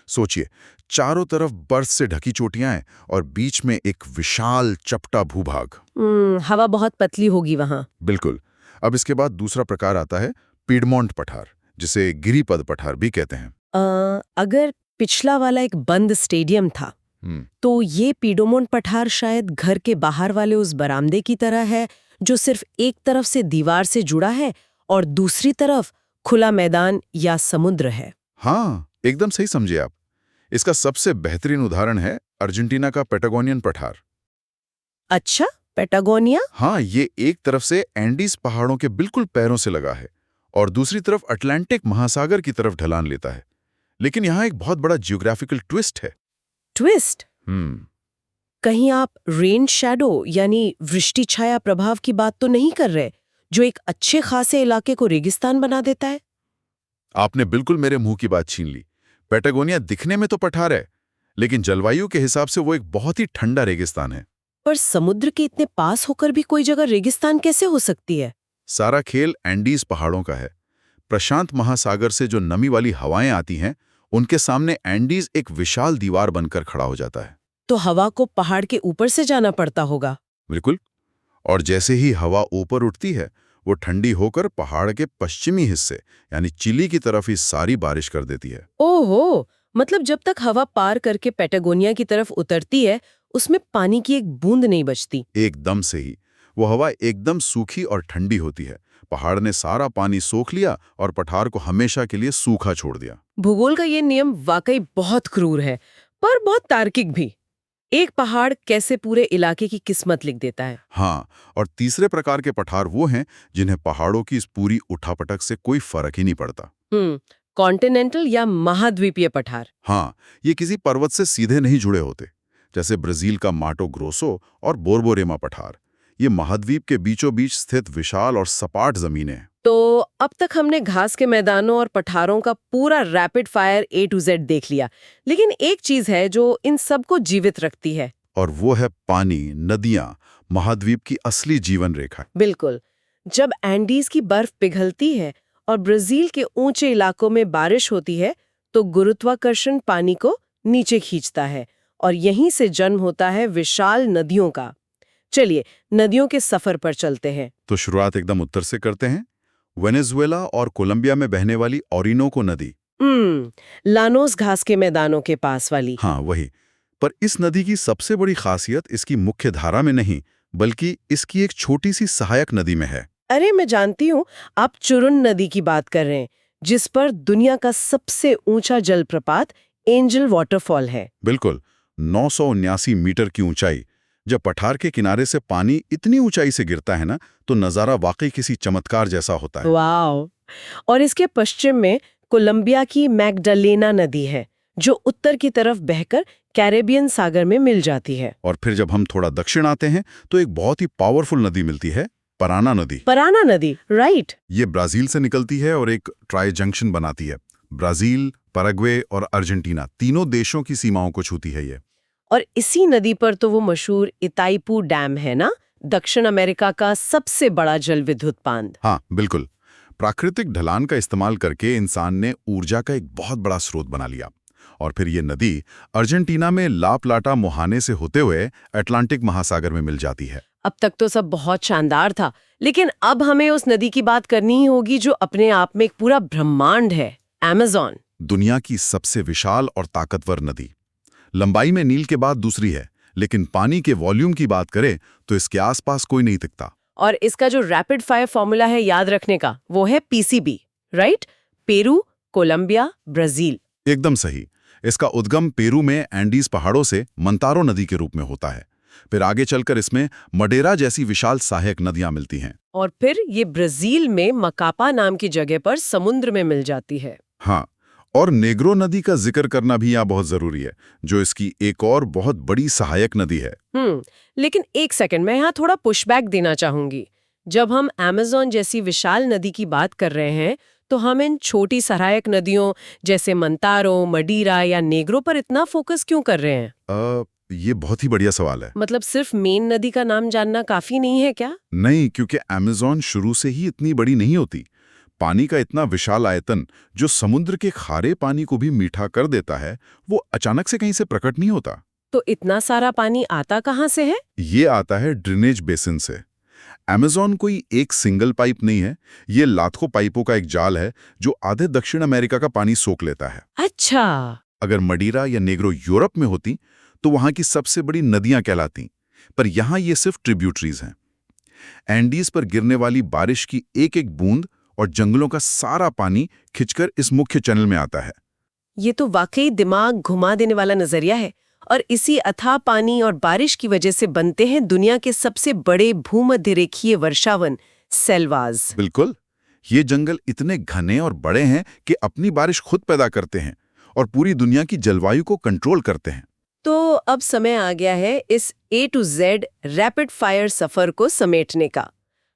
सोचिए, चारों तरफ बर्फ से ढकी चोटियां हैं और बीच में एक विशाल चपटा भूभाग। हवा बहुत पतली होगी वहां। बिल्कुल। अब इसके बाद दूसरा प्रकार आता है पीडमोंट पठार, जिसे गिरिपद पठार भी कहते हैं। अगर पिछला वाला एक बंद स्टेडियम था, तो ये पीडमोंट पठार शायद घर के बाहर वाले उस बरामदे की तरह है, जो सिर्फ एक तरफ से दीवार से जुड़ा है और दूसरी तरफ खुला मैदान या समुद्र है। हाँ, एकदम सही समझे आप। इसका सबसे बेहतरीन उदाहरण है अर्जेंटीना का पैटागोनियन पठार। अच्छा, पैटागोनिया? हाँ, ये एक तरफ से एंडीज पहाड़ों के बिल्कुल पैरों से लगा है और दूसरी तरफ अटलांटिक महासागर की तरफ ढलान लेता है। लेकिन यहाँ एक बहुत बड़ा जियोग्राफिकल ट्विस्ट है। ट्विस्ट? कहीं आप रेन शैडो यानी वृष्टि छाया प्रभाव की बात तो नहीं कर रहे, जो एक अच्छे खासे इलाके को रेगिस्तान बना देता है? आपने बिल्कुल मेरे मुंह की बात छीन ली। पैटागोनिया दिखने में तो पठार है, लेकिन जलवायु के हिसाब से वो एक बहुत ही ठंडा रेगिस्तान है। पर समुद्र के इतने पास होकर भी कोई जगह रेगिस्तान कैसे हो सकती है? सारा खेल एंडीज पहाड़ों का है। प्रशांत महासागर से जो नमी वाली हवाएं आती हैं, उनके सामने एंडीज एक विशाल दीवार बनकर खड़ा हो जाता है। तो हवा को पहाड़ के ऊपर से जाना पड़ता होगा। बिल्कुल। और जैसे ही हवा ऊपर उठती है, वो ठंडी होकर पहाड़ के पश्चिमी हिस्से यानी चिली की तरफ ही सारी बारिश कर देती है। ओहो, मतलब जब तक हवा पार करके पैटागोनिया की तरफ उतरती है, उसमें पानी की एक बूंद नहीं बचती। एकदम से ही वो हवा एकदम सूखी और ठंडी होती है। पहाड़ ने सारा पानी सोख लिया और पठार को हमेशा के लिए सूखा छोड़ दिया। भूगोल का ये नियम वाकई बहुत क्रूर है, पर बहुत तार्किक भी। एक पहाड़ कैसे पूरे इलाके की किस्मत लिख देता है। हाँ, और तीसरे प्रकार के पठार वो हैं जिन्हें पहाड़ों की इस पूरी उठापटक से कोई फर्क ही नहीं पड़ता। कॉन्टिनेंटल या महाद्वीपीय पठार। हाँ, ये किसी पर्वत से सीधे नहीं जुड़े होते, जैसे ब्राजील का माटो ग्रोसो और बोरबोरेमा पठार। ये महाद्वीप के बीचों बीच स्थित विशाल और सपाट जमीनें हैं। तो अब तक हमने घास के मैदानों और पठारों का पूरा rapid fire A to Z देख लिया, लेकिन एक चीज है जो इन सबको जीवित रखती है, और वो है पानी, नदियां, महाद्वीप की असली जीवन रेखा। बिल्कुल। जब एंडीज की बर्फ पिघलती है और ब्राजील के ऊंचे इलाकों में बारिश होती है, तो गुरुत्वाकर्षण पानी को नीचे खींचता है और यहीं से जन्म होता है विशाल नदियों का। चलिए नदियों के सफर पर चलते हैं। तो शुरुआत एकदम उत्तर से करते हैं। वेनेजुएला और कोलंबिया में बहने वाली ओरिनोको नदी। लानोस घास के मैदानों के पास वाली। हाँ, वही। पर इस नदी की सबसे बड़ी खासियत इसकी मुख्य धारा में नहीं, बल्कि इसकी एक छोटी सी सहायक नदी में है। अरे मैं जानती हूँ, आप चुरुन नदी की बात कर रहे हैं, जिस पर दुनिया का सबसे ऊंचा जलप्रपात एंजल वाटरफॉल है। बिल्कुल, 979 मीटर की ऊंचाई। जब पठार के किनारे से पानी इतनी ऊंचाई से गिरता है ना, तो नजारा वाकई किसी चमत्कार जैसा होता है। वाओ! और इसके पश्चिम में कोलंबिया की मैग्डालेना नदी है, जो उत्तर की तरफ बहकर कैरेबियन सागर में मिल जाती है। और फिर जब हम थोड़ा दक्षिण आते हैं, तो एक बहुत ही पावरफुल नदी मिलती है, पराना नदी। पराना नदी, राइट। ये ब्राजील से निकलती है और एक ट्राई जंक्शन बनाती है। ब्राजील, पैराग्वे और अर्जेंटीना तीनों देशों की सीमाओं को छूती है ये। और इसी नदी पर तो वो मशहूर इताइपू डैम है ना, दक्षिण अमेरिका का सबसे बड़ा जल विद्युत बांध। हाँ, बिल्कुल। प्राकृतिक ढलान का इस्तेमाल करके इंसान ने ऊर्जा का एक बहुत बड़ा स्रोत बना लिया। और फिर ये नदी अर्जेंटीना में ला प्लाटा मुहाने से होते हुए अटलांटिक महासागर में मिल जाती है। अब तक तो सब बहुत शानदार था, लेकिन अब हमें उस नदी की बात करनी ही होगी जो अपने आप में एक पूरा ब्रह्मांड है, अमेज़न। दुनिया की सबसे विशाल और ताकतवर नदी। लंबाई में नील के बाद दूसरी है, लेकिन पानी के वॉल्यूम की बात करें तो इसके आसपास कोई नहीं दिखता। और इसका जो रैपिड फायर फॉर्मूला है याद रखने का, वो है PCB, right? Peru, Colombia, Brazil. एकदम सही। इसका उद्गम पेरू में एंडीज पहाड़ों से मंतारो नदी के रूप में होता है। फिर आगे चलकर इसमें मडेरा जैसी विशाल सहायक नदियां मिलती हैं। और फिर ये ब्राजील में मकापा नाम की जगह पर समुद्र में मिल जाती है। हाँ, और नेग्रो नदी का जिक्र करना भी यहाँ बहुत जरूरी है, जो इसकी एक और बहुत बड़ी सहायक नदी है। लेकिन एक सेकंड, मैं यहाँ थोड़ा पुशबैक देना चाहूंगी। जब हम अमेज़न जैसी विशाल नदी की बात कर रहे हैं, तो हम इन छोटी सहायक नदियों जैसे मंतारो, मडीरा या नेग्रो पर इतना फोकस क्यों कर रहे हैं? ये बहुत ही बढ़िया सवाल है। मतलब सिर्फ मेन नदी का नाम जानना काफी नहीं है क्या? नहीं, क्योंकि अमेज़न शुरू से ही इतनी बड़ी नहीं होती। पानी का इतना विशाल आयतन जो समुद्र के खारे पानी को भी मीठा कर देता है, वो अचानक से कहीं से प्रकट नहीं होता। तो इतना सारा पानी आता कहाँ से है? ये आता है ड्रेनेज बेसिन से। अमेज़न कोई एक सिंगल पाइप नहीं है, ये लाखों पाइपों का एक जाल है जो आधे दक्षिण अमेरिका का पानी सोख लेता है। अच्छा। अगर मडीरा या नेग्रो यूरोप में होती तो वहां की सबसे बड़ी नदियां कहलाती, पर यहां ये सिर्फ ट्रिब्यूटरीज हैं। एंडीज पर गिरने वाली बारिश की एक एक बूंद और जंगलों का सारा पानी खिंचकर इस मुख्य चैनल में आता है। ये तो वाकई दिमाग घुमा देने वाला नजरिया है। और इसी अथाह पानी और बारिश की वजह से बनते हैं दुनिया के सबसे बड़े भूमध्यरेखीय वर्षावन सेल्वाज। बिल्कुल, ये जंगल इतने घने और बड़े हैं कि अपनी बारिश खुद पैदा करते हैं और पूरी दुनिया की जलवायु को कंट्रोल करते हैं। तो अब समय आ गया है इस A to Z rapid fire सफर को समेटने का।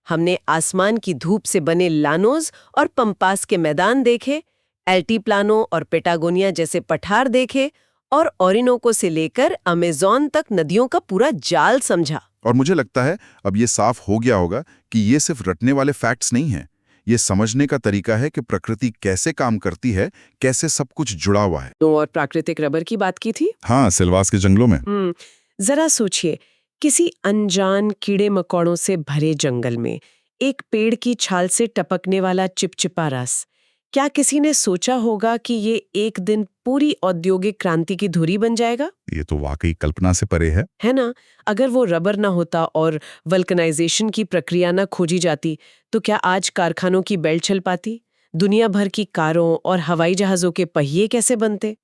हमने आसमान की धूप से बने लानोज और पंपास के मैदान देखे, एल्टीप्लानो और पेटागोनिया जैसे पठार देखे, और ओरिनोको से लेकर अमेज़न तक नदियों का पूरा जाल समझा। और मुझे लगता है अब ये साफ हो गया होगा कि ये सिर्फ रटने वाले फैक्ट्स नहीं हैं, ये समझने का तरीका है कि प्रकृति कैसे काम करती है, कैसे सब कुछ जुड़ा हुआ है। तो और प्राकृतिक रबर की बात की थी? हाँ, सिल्वास के जंगलों में। जरा सोचिए, किसी अनजान कीड़े मकोड़ों से भरे जंगल में एक पेड़ की छाल से टपकने वाला चिपचिपा रस, क्या किसी ने सोचा होगा कि ये एक दिन पूरी औद्योगिक क्रांति की धुरी बन जाएगा? ये तो वाकई कल्पना से परे है ना? अगर वो रबर ना होता और वल्कनाइजेशन की प्रक्रिया ना खोजी जाती, तो क्या आज कारखानों की बेल्ट चल पाती? दुनिया भर की कारों और हवाई जहाजों के पहिए कैसे बनते?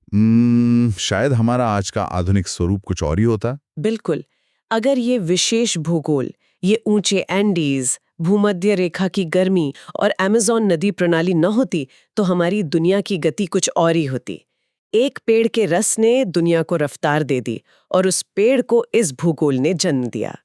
शायद हमारा आज का आधुनिक स्वरूप कुछ और ही होता। बिल्कुल। अगर ये विशेष भूगोल, ये ऊंचे एंडीज, भूमध्य रेखा की गर्मी और अमेज़न नदी प्रणाली न होती, तो हमारी दुनिया की गति कुछ और ही होती। एक पेड़ के रस ने दुनिया को रफ्तार दे दी और उस पेड़ को इस भूगोल ने जन्म दिया।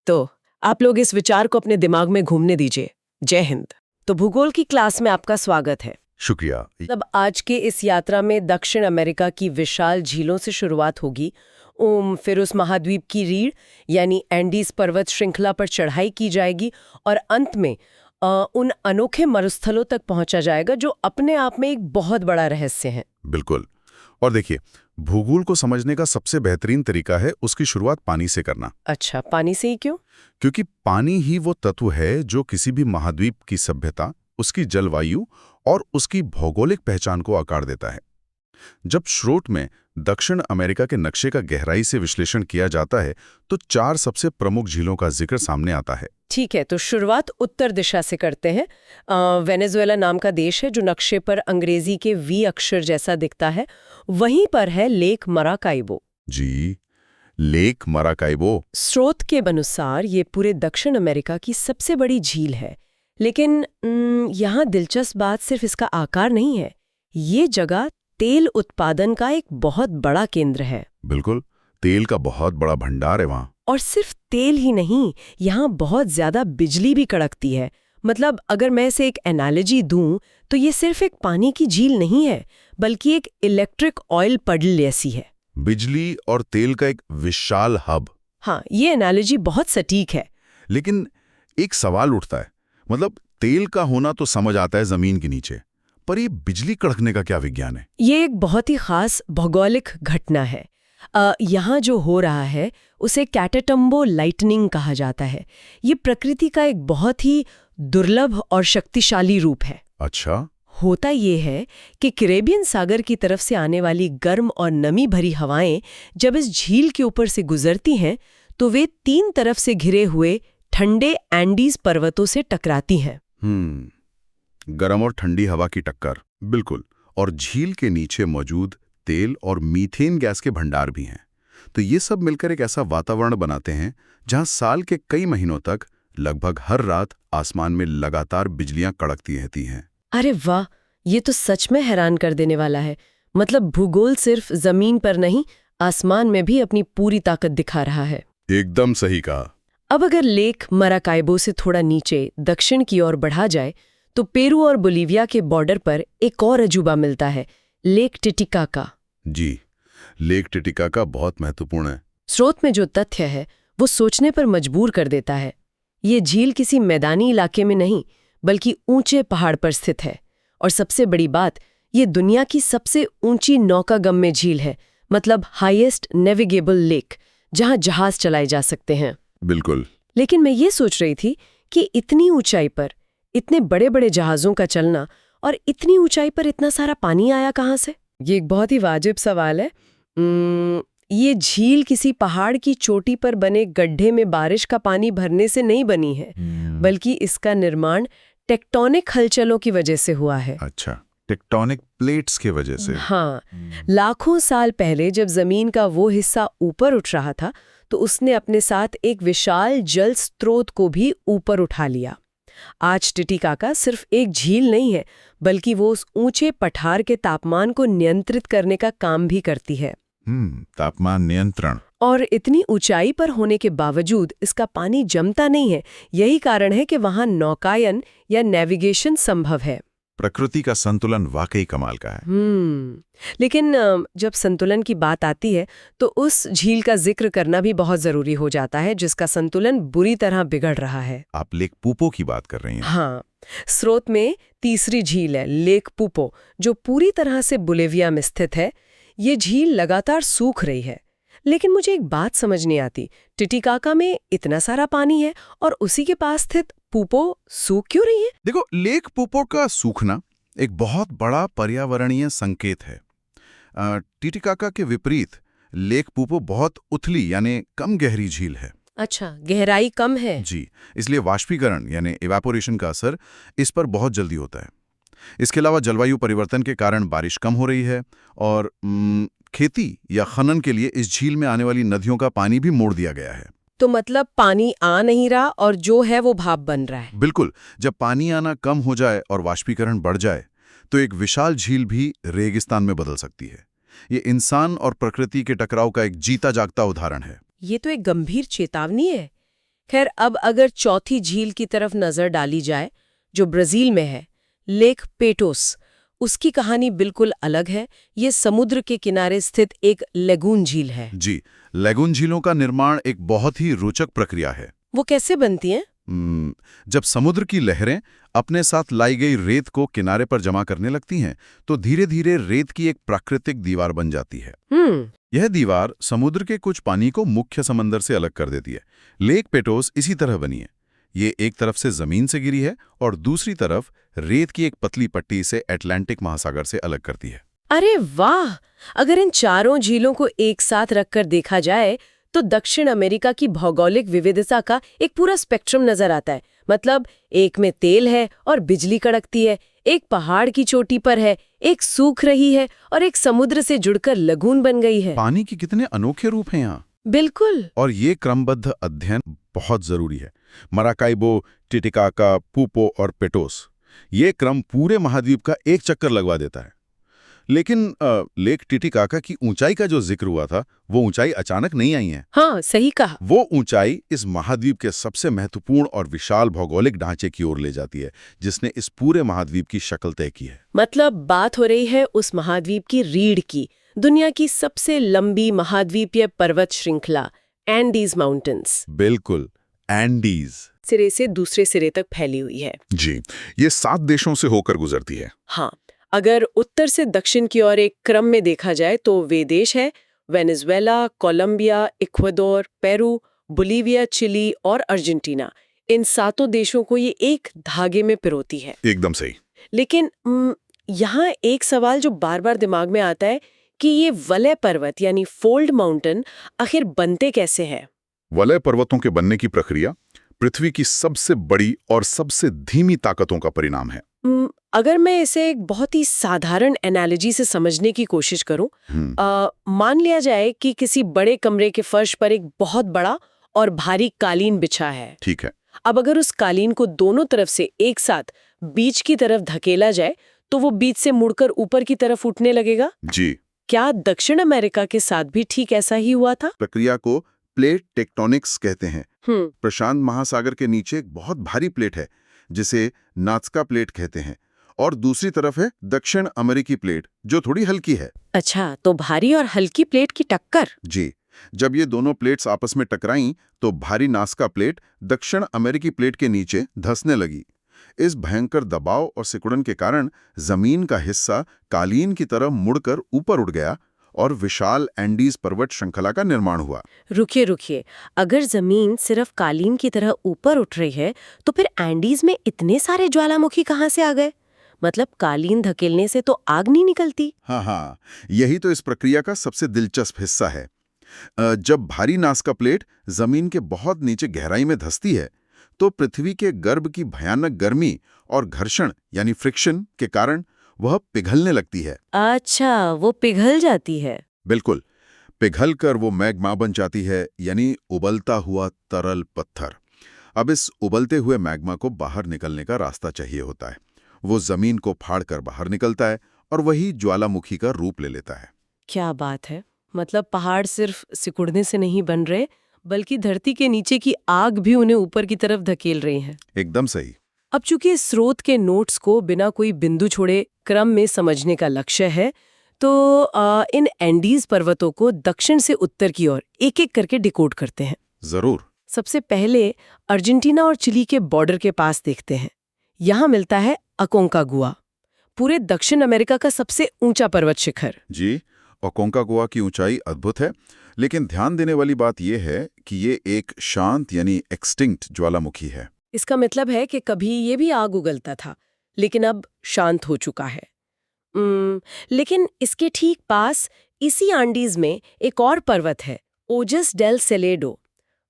तो आप लोग इस विचार को अपने दिमाग में घूमने दीजिए। जय हिंद। तो भूगोल की क्लास में आपका स्वागत है। शुक्रिया। मतलब आज के इस यात्रा में दक्षिण अमेरिका की विशाल झीलों से शुरुआत होगी, फिर उस महाद्वीप की रीढ़ यानी एंडीज पर्वत श्रृंखला पर चढ़ाई की जाएगी और अंत में उन अनोखे मरुस्थलों तक पहुंचा जाएगा जो अपने आप में एक बहुत बड़ा रहस्य है। बिल्कुल। और देखिए, भूगोल को समझने का सबसे बेहतरीन तरीका है उसकी शुरुआत पानी से करना। अच्छा, पानी से ही क्यों? क्योंकि पानी ही वो तत्व है जो किसी भी महाद्वीप की सभ्यता, उसकी जलवायु और उसकी भौगोलिक पहचान को आकार देता है। जब स्रोत में दक्षिण अमेरिका के नक्शे का गहराई से विश्लेषण किया जाता है तो 4 सबसे प्रमुख झीलों का जिक्र सामने आता है। ठीक है, तो शुरुआत उत्तर दिशा से करते हैं। वेनेजुएला नाम का देश है जो नक्शे पर अंग्रेजी के वी अक्षर जैसा दिखता है। वहीं पर है लेक मराकाइबो। जी, लेक मराकाइबो। स्रोत के अनुसार ये पूरे दक्षिण अमेरिका की सबसे बड़ी झील है। लेकिन यहाँ दिलचस्प बात सिर्फ इसका आकार नहीं है, ये जगह तेल उत्पादन का एक बहुत बड़ा केंद्र है। बिल्कुल, तेल का बहुत बड़ा भंडार है वहाँ। और सिर्फ तेल ही नहीं, यहाँ बहुत ज्यादा बिजली भी कड़कती है। मतलब अगर मैं इसे एक एनालॉजी दूं तो ये सिर्फ एक पानी की झील नहीं है, बल्कि एक इलेक्ट्रिक ऑयल पडल जैसी है। बिजली और तेल का एक विशाल हब। हाँ, ये एनालॉजी बहुत सटीक है। लेकिन एक सवाल उठता है, मतलब तेल का होना तो समझ आता है जमीन के नीचे, पर ये बिजली कड़कने का क्या विज्ञान है? ये एक बहुत ही खास भौगोलिक घटना है। यहाँ जो हो रहा है उसे कैटाटम्बो लाइटनिंग कहा जाता है। ये प्रकृति का एक बहुत ही दुर्लभ और शक्तिशाली रूप है। अच्छा। होता ये है कि कैरेबियन सागर की तरफ से आने वाली गर्म और नमी भरी हवाएं जब इस झील के ऊपर से गुजरती हैं तो वे 3 तरफ से घिरे हुए ठंडे एंडीज पर्वतों से टकराती हैं। गर्म और ठंडी हवा की टक्कर, बिल्कुल। और झील के नीचे मौजूद तेल और मीथेन गैस के भंडार भी हैं। तो ये सब मिलकर एक ऐसा वातावरण बनाते हैं जहां साल के कई महीनों तक लगभग हर रात आसमान में लगातार बिजलियां कड़कती रहती हैं। अरे वाह, ये तो सच में हैरान कर देने वाला है। मतलब भूगोल सिर्फ जमीन पर नहीं, आसमान में भी अपनी पूरी ताकत दिखा रहा है। एकदम सही कहा। अब अगर लेक मराकाइबो से थोड़ा नीचे दक्षिण की ओर बढ़ा जाए तो पेरू और बोलीविया के बॉर्डर पर एक और अजूबा मिलता है, लेक टिटिकाका। जी, लेक टिटिकाका बहुत महत्वपूर्ण है। स्रोत में जो तथ्य है वो सोचने पर मजबूर कर देता है। ये झील किसी मैदानी इलाके में नहीं बल्कि ऊंचे पहाड़ पर स्थित है। और सबसे बड़ी बात, ये दुनिया की सबसे ऊंची नौकागम्य झील है, मतलब हाईएस्ट नेविगेबल लेक, जहां जहाज चलाए जा सकते हैं। बिल्कुल। लेकिन मैं ये सोच रही थी कि इतनी ऊंचाई पर इतने बड़े बड़े जहाज़ों का चलना और इतनी ऊंचाई पर इतना सारा पानी आया कहाँ से? ये एक बहुत ही वाजिब सवाल है। ये झील किसी पहाड़ की चोटी पर बने गड्ढे में बारिश का पानी भरने से नहीं बनी है, बल्कि इसका निर्माण टेक्टोनिक हलचलों की वजह से हुआ है। अच्छा, टेक्टोनिक प्लेट्स की वजह से। हाँ, लाखों साल पहले जब जमीन का वो हिस्सा ऊपर उठ रहा था तो उसने अपने साथ एक विशाल जल स्रोत को भी ऊपर उठा लिया। आज टिटिकाका सिर्फ एक झील नहीं है, बल्कि वो उस ऊंचे पठार के तापमान को नियंत्रित करने का काम भी करती है। तापमान नियंत्रण। और इतनी ऊंचाई पर होने के बावजूद इसका पानी जमता नहीं है। यही कारण है कि वहां नौकायन या नेविगेशन संभव है। प्रकृति का संतुलन वाकई कमाल का है। लेकिन जब संतुलन की बात आती है तो उस झील का जिक्र करना भी बहुत जरूरी हो जाता है जिसका संतुलन बुरी तरह बिगड़ रहा है। आप लेक पूपो की बात कर रही हैं? हाँ, स्रोत में तीसरी झील है लेक पूपो, जो पूरी तरह से बोलिविया में स्थित है। ये झील लगातार सूख रही है, लेकिन मुझे एक बात समझ नहीं आती, टिटिकाका में इतना सारा पानी है और उसी के पास स्थित पूपो सूख क्यों रही है? देखो, लेक पूपो का सूखना एक बहुत बड़ा पर्यावरणीय संकेत है। टिटिकाका के विपरीत लेक पूपो बहुत उथली यानी कम गहरी झील है। अच्छा, गहराई कम है। जी, इसलिए वाष्पीकरण यानी इवेपोरेशन का असर इस पर बहुत जल्दी होता है। इसके अलावा जलवायु परिवर्तन के कारण बारिश कम हो रही है और खेती या खनन के लिए इस झील में आने वाली नदियों का पानी भी मोड़ दिया गया है। तो मतलब पानी आ नहीं रहा और जो है वो भाप बन रहा है। बिल्कुल, जब पानी आना कम हो जाए और वाष्पीकरण बढ़ जाए तो एक विशाल झील भी रेगिस्तान में बदल सकती है। ये इंसान और प्रकृति के टकराव का एक जीता जागता उदाहरण है। ये तो एक गंभीर चेतावनी है। खैर, अब अगर चौथी झील की तरफ नजर डाली जाए, जो ब्राजील में है, लेक पेटोस, उसकी कहानी बिल्कुल अलग है। ये समुद्र के किनारे स्थित एक लेगून झील है। जी, लेगून झीलों का निर्माण एक बहुत ही रोचक प्रक्रिया है। वो कैसे बनती हैं? जब समुद्र की लहरें अपने साथ लाई गई रेत को किनारे पर जमा करने लगती हैं, तो धीरे धीरे रेत की एक प्राकृतिक दीवार बन जाती है। यह दीवार समुद्र के कुछ पानी को मुख्य समंदर से अलग कर देती है। लेक पेटोस इसी तरह बनी है। ये एक तरफ से जमीन से गिरी है और दूसरी तरफ रेत की एक पतली पट्टी से अटलांटिक महासागर से अलग करती है। अरे वाह! अगर इन चारों झीलों को एक साथ रखकर देखा जाए तो दक्षिण अमेरिका की भौगोलिक विविधता का एक पूरा स्पेक्ट्रम नजर आता है। मतलब एक में तेल है और बिजली कड़कती है, एक पहाड़ की चोटी पर है, एक सूख रही है और एक समुद्र से जुड़कर लगून बन गई है। पानी के कितने अनोखे रूप हैं यहाँ। बिल्कुल। और ये क्रमबद्ध अध्ययन बहुत जरूरी है। मराकाइबो, टिटिकाका, पूपो और पेटोस, ये क्रम पूरे महाद्वीप का एक चक्कर लगवा देता है। लेकिन लेक टिटिकाका की ऊंचाई का जो जिक्र हुआ था, वो ऊंचाई अचानक नहीं आई है। हाँ, सही कहा। वो ऊंचाई इस महाद्वीप के सबसे महत्वपूर्ण और विशाल भौगोलिक ढांचे की ओर ले जाती है, जिसने इस पूरे महाद्वीप की शक्ल तय की है। मतलब बात हो रही है उस महाद्वीप की रीढ़ की, दुनिया की सबसे लंबी महाद्वीपीय पर्वत श्रृंखला एंडीज माउंटेन्स। बिल्कुल, एंडीज सिरे से दूसरे सिरे तक फैली हुई है। जी, ये 7 देशों से होकर गुजरती है। हाँ, अगर उत्तर से दक्षिण की ओर एक क्रम में देखा जाए तो वे देश है Venezuela, Colombia, Ecuador, Peru, Bolivia, Chile और अर्जेंटीना। इन 7 देशों को ये एक धागे में पिरोती है। एकदम सही। लेकिन यहाँ एक सवाल जो बार बार दिमाग में आता है कि ये वलय पर्वत यानी फोल्ड माउंटेन आखिर बनते कैसे हैं? वलय पर्वतों के बनने की प्रक्रिया पृथ्वी की सबसे बड़ी और सबसे धीमी ताकतों का परिणाम है। अगर मैं इसे एक बहुत ही साधारण एनालॉजी से समझने की कोशिश करूं, मान लिया जाए कि किसी बड़े कमरे के फर्श पर एक बहुत बड़ा और भारी कालीन बिछा है। ठीक है। अब अगर उस कालीन को दोनों तरफ से एक साथ बीच की तरफ धकेला जाए तो वो बीच से मुड़कर ऊपर की तरफ उठने लगेगा। जी। क्या दक्षिण अमेरिका के साथ भी ठीक ऐसा ही हुआ था? प्रक्रिया को प्लेट टेक्टोनिक्स कहते हैं। प्रशांत महासागर के नीचे एक बहुत भारी प्लेट है जिसे नाज़का प्लेट कहते हैं, और दूसरी तरफ है दक्षिण अमेरिकी प्लेट जो थोड़ी हल्की है। अच्छा, तो भारी और हल्की प्लेट की टक्कर। जी, जब ये दोनों प्लेट्स आपस में टकराईं तो भारी नाज़का प्लेट दक्षिण अमेरिकी प्लेट के नीचे धंसने लगी। इस भयंकर दबाव और सिकुड़न के कारण जमीन का हिस्सा कालीन की तरफ मुड़कर ऊपर उठ गया और विशाल एंडीज पर्वत श्रृंखला का निर्माण हुआ। रुकिए, अगर जमीन सिर्फ कालीन की तरह ऊपर उठ रही है तो फिर एंडीज में इतने सारे ज्वालामुखी कहाँ से आ गए? मतलब कालीन धकेलने से तो आग नहीं निकलती। हाँ, यही तो इस प्रक्रिया का सबसे दिलचस्प हिस्सा है। जब भारी नाज़का प्लेट जमीन के बहुत नीचे गहराई में धंसती है तो पृथ्वी के गर्भ की भयानक गर्मी और घर्षण यानी फ्रिक्शन के कारण वह पिघलने लगती है। अच्छा, वो पिघल जाती है। बिल्कुल, पिघलकर वो मैग्मा बन जाती है, यानी उबलता हुआ तरल पत्थर। अब इस उबलते हुए मैग्मा को बाहर निकलने का रास्ता चाहिए होता है। वो जमीन को फाड़कर बाहर निकलता है और वही ज्वालामुखी का रूप ले लेता है। क्या बात है! मतलब पहाड़ सिर्फ सिकुड़ने से नहीं बन रहे, बल्कि धरती के नीचे की आग भी उन्हें ऊपर की तरफ धकेल रही है। एकदम सही। अब चूंकि इस स्रोत के नोट्स को बिना कोई बिंदु छोड़े क्रम में समझने का लक्ष्य है, तो इन एंडीज पर्वतों को दक्षिण से उत्तर की ओर एक-एक करके डिकोड करते हैं। जरूर। सबसे पहले अर्जेंटीना और चिली के बॉर्डर के पास देखते हैं। यहाँ मिलता है अकोंकागुआ, पूरे दक्षिण अमेरिका का सबसे ऊंचा पर्वत शिखर। जी, अकोंकागुआ की ऊंचाई अद्भुत है, लेकिन ध्यान देने वाली बात यह है कि ये एक शांत यानी एक्सटिंक्ट ज्वालामुखी है। इसका मतलब है कि कभी ये भी आग उगलता था, लेकिन अब शांत हो चुका है। लेकिन इसके ठीक पास इसी आंडीज में एक और पर्वत है, ओजस डेल सेलेडो,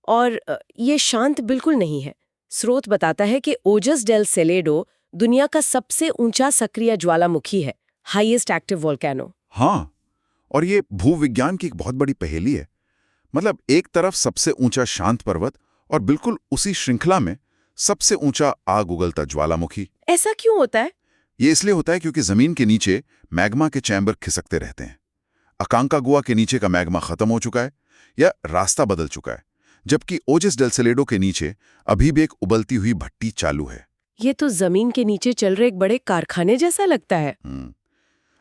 और ये शांत बिल्कुल नहीं है। स्रोत बताता है कि ओजस डेल सेलेडो दुनिया का सबसे ऊंचा सक्रिय ज्वालामुखी है, हाईएस्ट एक्टिव वोल्केनो। हाँ, और ये भूविज्ञान की एक बहुत बड़ी पहेली है। मतलब एक तरफ सबसे ऊंचा शांत पर्वत और बिल्कुल उसी श्रृंखला में सबसे ऊंचा आग उगलता ज्वालामुखी। ऐसा क्यों होता है? ये इसलिए होता है क्योंकि जमीन के नीचे मैग्मा के चैम्बर खिसकते रहते हैं। अकांकागुआ के नीचे का मैग्मा खत्म हो चुका है या रास्ता बदल चुका है, जबकि ओजस डेल सेलेडो के नीचे अभी भी एक उबलती हुई भट्टी चालू है। ये तो जमीन के नीचे चल रहे एक बड़े कारखाने जैसा लगता है।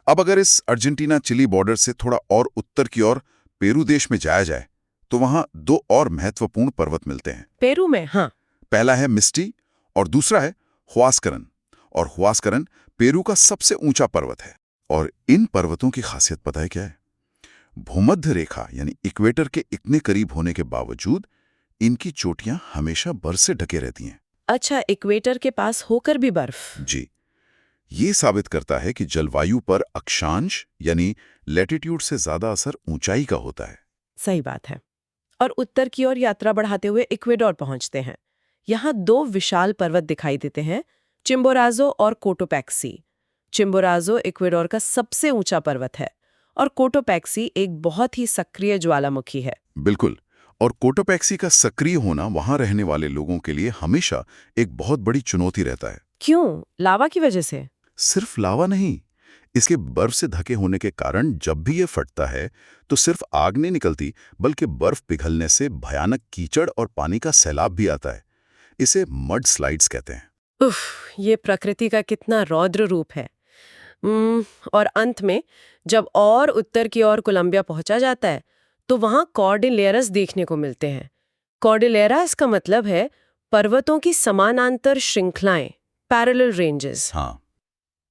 अब अगर इस अर्जेंटीना चिली बॉर्डर से थोड़ा और उत्तर की ओर पेरू देश में जाया जाए तो वहां दो और महत्वपूर्ण पर्वत मिलते हैं। पेरू में? हाँ। पहला है मिस्टी और दूसरा है हुआस्करन। और हुआस्करन पेरू का सबसे ऊंचा पर्वत है। और इन पर्वतों की खासियत पता है क्या है? भूमध्य रेखा यानी इक्वेटर के इतने करीब होने के बावजूद इनकी चोटियां हमेशा बर्फ से ढके रहती हैं। अच्छा, इक्वेटर के पास होकर भी बर्फ? जी, ये साबित करता है कि जलवायु पर अक्षांश यानी लैटिट्यूड से ज्यादा असर ऊंचाई का होता है। सही बात है। और उत्तर की ओर यात्रा बढ़ाते हुए इक्वेडोर पहुंचते हैं। यहाँ दो विशाल पर्वत दिखाई देते हैं, चिम्बोराजो और कोटोपैक्सी। चिम्बोराजो इक्वेडोर का सबसे ऊंचा पर्वत है और कोटोपैक्सी एक बहुत ही सक्रिय ज्वालामुखी है। बिल्कुल, और कोटोपैक्सी का सक्रिय होना वहां रहने वाले लोगों के लिए हमेशा एक बहुत बड़ी चुनौती रहता है। क्यों? लावा की वजह से? सिर्फ लावा नहीं, इसके बर्फ से ढके होने के कारण जब भी ये फटता है तो सिर्फ आग नहीं निकलती, बल्कि बर्फ पिघलने से भयानक कीचड़ और पानी का सैलाब भी आता है। इसे मड स्लाइड्स कहते हैं। उफ, ये प्रकृति का कितना रौद्र रूप है। और अंत में जब और उत्तर की ओर कोलंबिया पहुंचा जाता है तो वहां कॉर्डिलेरस देखने को मिलते हैं। कॉर्डिलेरास का मतलब है पर्वतों की समानांतर श्रृंखलाएं, पैरेलल रेंजेस। हाँ,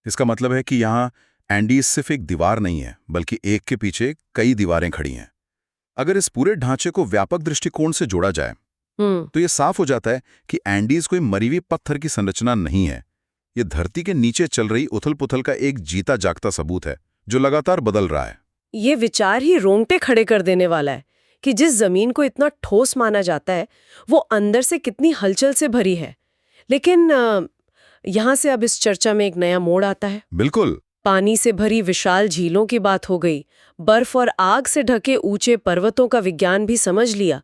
इसका मतलब है कि यहाँ एंडीज सिर्फ एक दीवार नहीं है, बल्कि एक के पीछे कई दीवारें खड़ी हैं। अगर इस पूरे ढांचे को व्यापक दृष्टिकोण से जोड़ा जाए तो ये साफ हो जाता है कि एंडीज कोई मरी हुई पत्थर की संरचना नहीं है। ये धरती के नीचे चल रही उथल-पुथल का एक जीता जागता सबूत है जो लगातार बदल रहा है। ये विचार ही रोंगटे खड़े कर देने वाला है कि जिस जमीन को इतना ठोस माना जाता है वो अंदर से कितनी हलचल से भरी है। लेकिन यहाँ से अब इस चर्चा में एक नया मोड़ आता है। बिल्कुल। पानी से भरी विशाल झीलों की बात हो गई, बर्फ और आग से ढके ऊंचे पर्वतों का विज्ञान भी समझ लिया,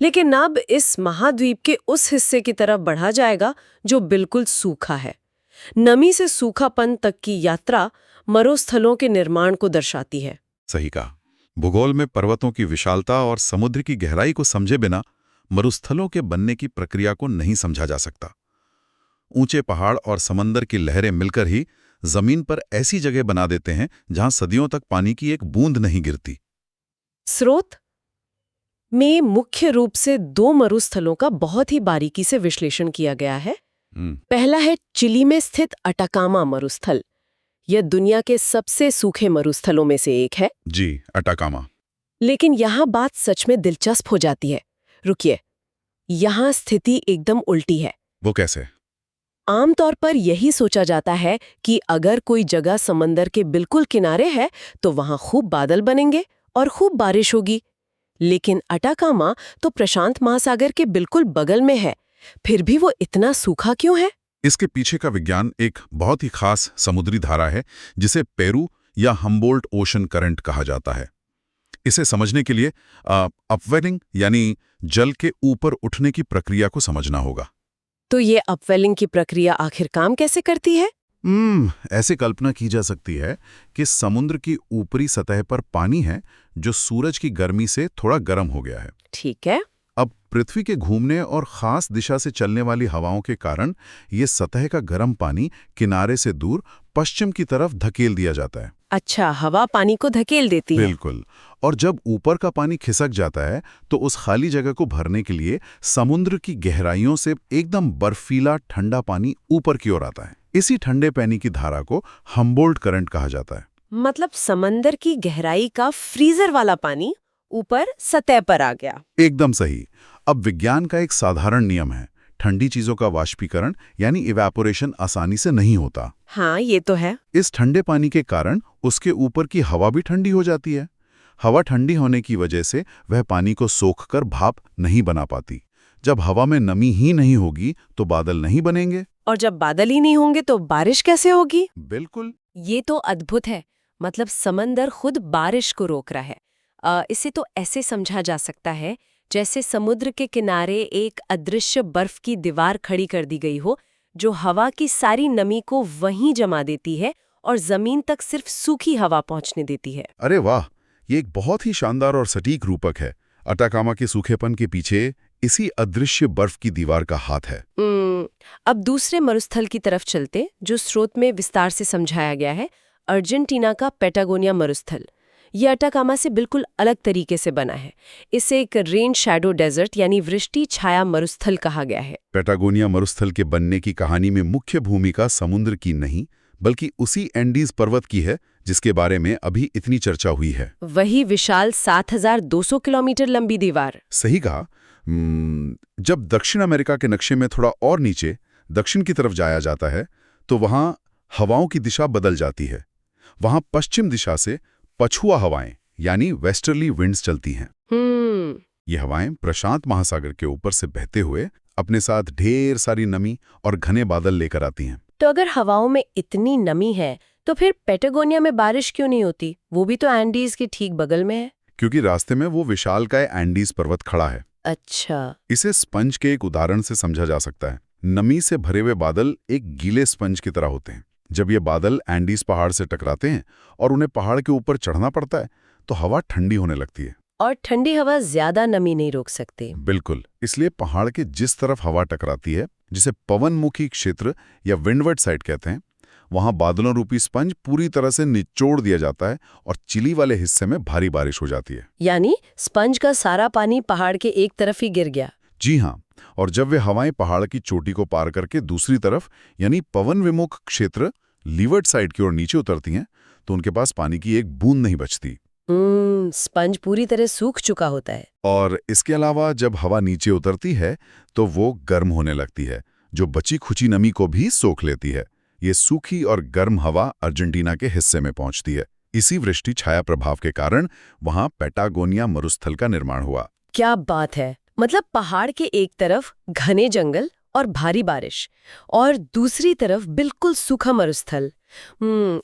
लेकिन अब इस महाद्वीप के उस हिस्से की तरफ बढ़ा जाएगा जो बिल्कुल सूखा है। नमी से सूखापन तक की यात्रा मरुस्थलों के निर्माण को दर्शाती है। सही कहा। भूगोल में पर्वतों की विशालता और समुद्र की गहराई को समझे बिना मरुस्थलों के बनने की प्रक्रिया को नहीं समझा जा सकता। ऊंचे पहाड़ और समंदर की लहरें मिलकर ही जमीन पर ऐसी जगह बना देते हैं जहां सदियों तक पानी की एक बूंद नहीं गिरती। स्रोत में मुख्य रूप से दो मरुस्थलों का बहुत ही बारीकी से विश्लेषण किया गया है। पहला है चिली में स्थित अटाकामा मरुस्थल। यह दुनिया के सबसे सूखे मरुस्थलों में से एक है। जी, अटाकामा। लेकिन यहाँ बात सच में दिलचस्प हो जाती है। रुकिए, यहाँ स्थिति एकदम उल्टी है। वो कैसे? आमतौर पर यही सोचा जाता है कि अगर कोई जगह समंदर के बिल्कुल किनारे है तो वहाँ खूब बादल बनेंगे और खूब बारिश होगी। लेकिन अटाकामा तो प्रशांत महासागर के बिल्कुल बगल में है, फिर भी वो इतना सूखा क्यों है? इसके पीछे का विज्ञान एक बहुत ही खास समुद्री धारा है जिसे पेरू या हम्बोल्ट ओशन करंट कहा जाता है। इसे समझने के लिए अपवेलिंग यानी जल के ऊपर उठने की प्रक्रिया को समझना होगा। तो ये अपवेलिंग की प्रक्रिया आखिर काम कैसे करती है? ऐसे कल्पना की जा सकती है कि समुद्र की ऊपरी सतह पर पानी है जो सूरज की गर्मी से थोड़ा गर्म हो गया है। ठीक है। अब पृथ्वी के घूमने और खास दिशा से चलने वाली हवाओं के कारण ये सतह का गर्म पानी किनारे से दूर पश्चिम की तरफ धकेल दिया जाता है। अच्छा, हवा पानी को धकेल देती है। बिल्कुल। और जब ऊपर का पानी खिसक जाता है तो उस खाली जगह को भरने के लिए समुद्र की गहराइयों से एकदम बर्फीला ठंडा पानी ऊपर की ओर आता है। इसी ठंडे पानी की धारा को हम्बोल्ट करंट कहा जाता है। मतलब समंदर की गहराई का फ्रीजर वाला पानी ऊपर सतह पर आ गया। एकदम सही। अब विज्ञान का एक साधारण नियम है, ठंडी चीजों का वाष्पीकरण यानी इवेपोरेशन आसानी से नहीं होता। हाँ, ये तो है। इस ठंडे पानी के कारण उसके ऊपर की हवा भी ठंडी हो जाती है। हवा ठंडी होने की वजह से वह पानी को सोखकर भाप नहीं बना पाती। जब हवा में नमी ही नहीं होगी तो बादल नहीं बनेंगे। और जब बादल ही नहीं होंगे तो बारिश कैसे होगी? बिल्कुल। ये तो अद्भुत है। मतलब समंदर खुद बारिश को रोक रहा है। इसे तो ऐसे समझा जा सकता है जैसे समुद्र के किनारे एक अदृश्य बर्फ की दीवार खड़ी कर दी गई हो जो हवा की सारी नमी को वहीं जमा देती है और जमीन तक सिर्फ सूखी हवा पहुंचने देती है। अरे वाह, ये एक बहुत ही शानदार और सटीक रूपक है। अटाकामा के सूखेपन के पीछे इसी अदृश्य बर्फ की दीवार का हाथ है। अब दूसरे मरुस्थल की तरफ चलते, जो स्रोत में विस्तार से समझाया गया है, अर्जेंटीना का पैटागोनिया मरुस्थल। ये अटाकामा से बिल्कुल अलग तरीके से बना है। इसे एक रेन शैडो डेजर्ट यानी वृष्टि छाया मरुस्थल कहा गया है। पैटागोनिया मरुस्थल के बनने की कहानी में मुख्य भूमिका समुद्र की नहीं बल्कि उसी एंडीज पर्वत की है जिसके बारे में अभी इतनी चर्चा हुई है। वही विशाल 7,200 किलोमीटर लंबी दीवार। सही कहा। जब दक्षिण अमेरिका के नक्शे में थोड़ा और नीचे दक्षिण की तरफ जाया जाता है तो वहां हवाओं की दिशा बदल जाती है। वहां पश्चिम दिशा से पछुआ हवाएं यानी वेस्टर्ली विंड्स चलती हैं। ये हवाएं प्रशांत महासागर के ऊपर से बहते हुए अपने साथ ढेर सारी नमी और घने बादल लेकर आती हैं। तो अगर हवाओं में इतनी नमी है तो फिर पैटागोनिया में बारिश क्यों नहीं होती? वो भी तो एंडीज के ठीक बगल में है। क्योंकि रास्ते में वो विशालकाय एंडीज पर्वत खड़ा है। अच्छा। इसे स्पंज के एक उदाहरण से समझा जा सकता है। नमी से भरे हुए बादल एक गीले स्पंज की तरह होते हैं। जब ये बादल एंडीज पहाड़ से टकराते हैं और उन्हें पहाड़ के ऊपर चढ़ना पड़ता है तो हवा ठंडी होने लगती है। और ठंडी हवा ज्यादा नमी नहीं रोक सकती। बिल्कुल। इसलिए पहाड़ के जिस तरफ हवा टकराती है, जिसे पवनमुखी क्षेत्र या विंडवर्ड साइड कहते हैं, वहां बादलों रूपी स्पंज पूरी तरह से निचोड़ दिया जाता है और चिली वाले हिस्से में भारी बारिश हो जाती है। यानी स्पंज का सारा पानी पहाड़ के एक तरफ ही गिर गया। जी हाँ। और जब वे हवाएं पहाड़ की चोटी को पार करके दूसरी तरफ यानी पवन विमुख क्षेत्र लीवर्ड साइड की ओर नीचे उतरती हैं तो उनके पास पानी की एक बूंद नहीं बचती। स्पंज पूरी तरह सूख चुका होता है। और इसके अलावा जब हवा नीचे उतरती है तो वो गर्म होने लगती है, जो बची खुची नमी को भी सोख लेती है। ये सूखी और गर्म हवा अर्जेंटीना के हिस्से में पहुंचती है। इसी वृष्टि छाया प्रभाव के कारण वहां पैटागोनिया मरुस्थल का निर्माण हुआ। क्या बात है! मतलब पहाड़ के एक तरफ घने जंगल और भारी बारिश और दूसरी तरफ बिल्कुल सूखा मरुस्थल।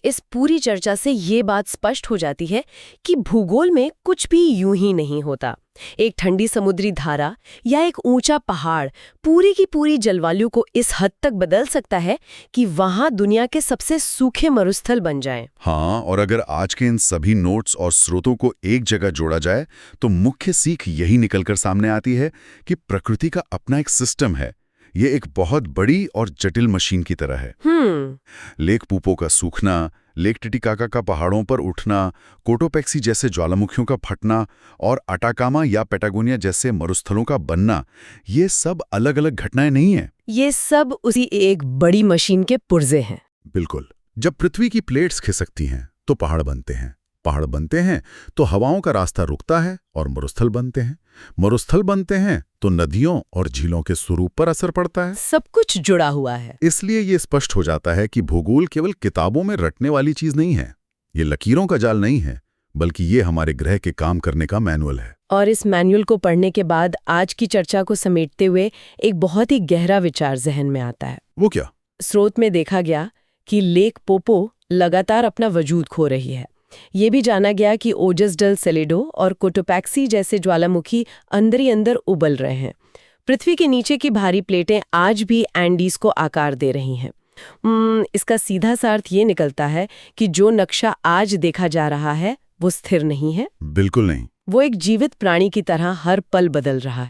इस पूरी चर्चा से ये बात स्पष्ट हो जाती है कि भूगोल में कुछ भी यूं ही नहीं होता। एक ठंडी समुद्री धारा या एक ऊंचा पहाड़ पूरी की पूरी जलवायु को इस हद तक बदल सकता है कि वहां दुनिया के सबसे सूखे मरुस्थल बन जाएं। हाँ, और अगर आज के इन सभी नोट्स और स्रोतों को एक जगह जोड़ा जाए तो मुख्य सीख यही निकलकर सामने आती है कि प्रकृति का अपना एक सिस्टम है। ये एक बहुत बड़ी और जटिल मशीन की तरह है। लेक पूपो का सूखना, लेक टिटिकाका का पहाड़ों पर उठना, कोटोपेक्सी जैसे ज्वालामुखियों का फटना और अटाकामा या पैटागोनिया जैसे मरुस्थलों का बनना, ये सब अलग अलग घटनाएं नहीं हैं। ये सब उसी एक बड़ी मशीन के पुर्जे हैं। बिल्कुल। जब पृथ्वी की प्लेट्स खिसकती हैं तो पहाड़ बनते हैं, पहाड़ बनते हैं तो हवाओं का रास्ता रुकता है और मरुस्थल बनते हैं, मरुस्थल बनते हैं तो नदियों और झीलों के स्वरूप पर असर पड़ता है। सब कुछ जुड़ा हुआ है। इसलिए ये स्पष्ट हो जाता है कि भूगोल केवल किताबों में रटने वाली चीज नहीं है, ये लकीरों का जाल नहीं है, बल्कि ये हमारे ग्रह के काम करने का मैनुअल है। और इस मैनुअल को पढ़ने के बाद आज की चर्चा को समेटते हुए एक बहुत ही गहरा विचार जहन में आता है। वो क्या? स्रोत में देखा गया कि लेक पोपो लगातार अपना वजूद खो रही है। ये भी जाना गया कि ओजस डेल सेलेडो और कोटोपैक्सी जैसे ज्वालामुखी अंदर ही अंदर उबल रहे हैं। पृथ्वी के नीचे की भारी प्लेटें आज भी एंडीज को आकार दे रही हैं। इसका सीधा सा अर्थ ये निकलता है कि जो नक्शा आज देखा जा रहा है वो स्थिर नहीं है। बिल्कुल नहीं। वो एक जीवित प्राणी की तरह हर पल बदल रहा है।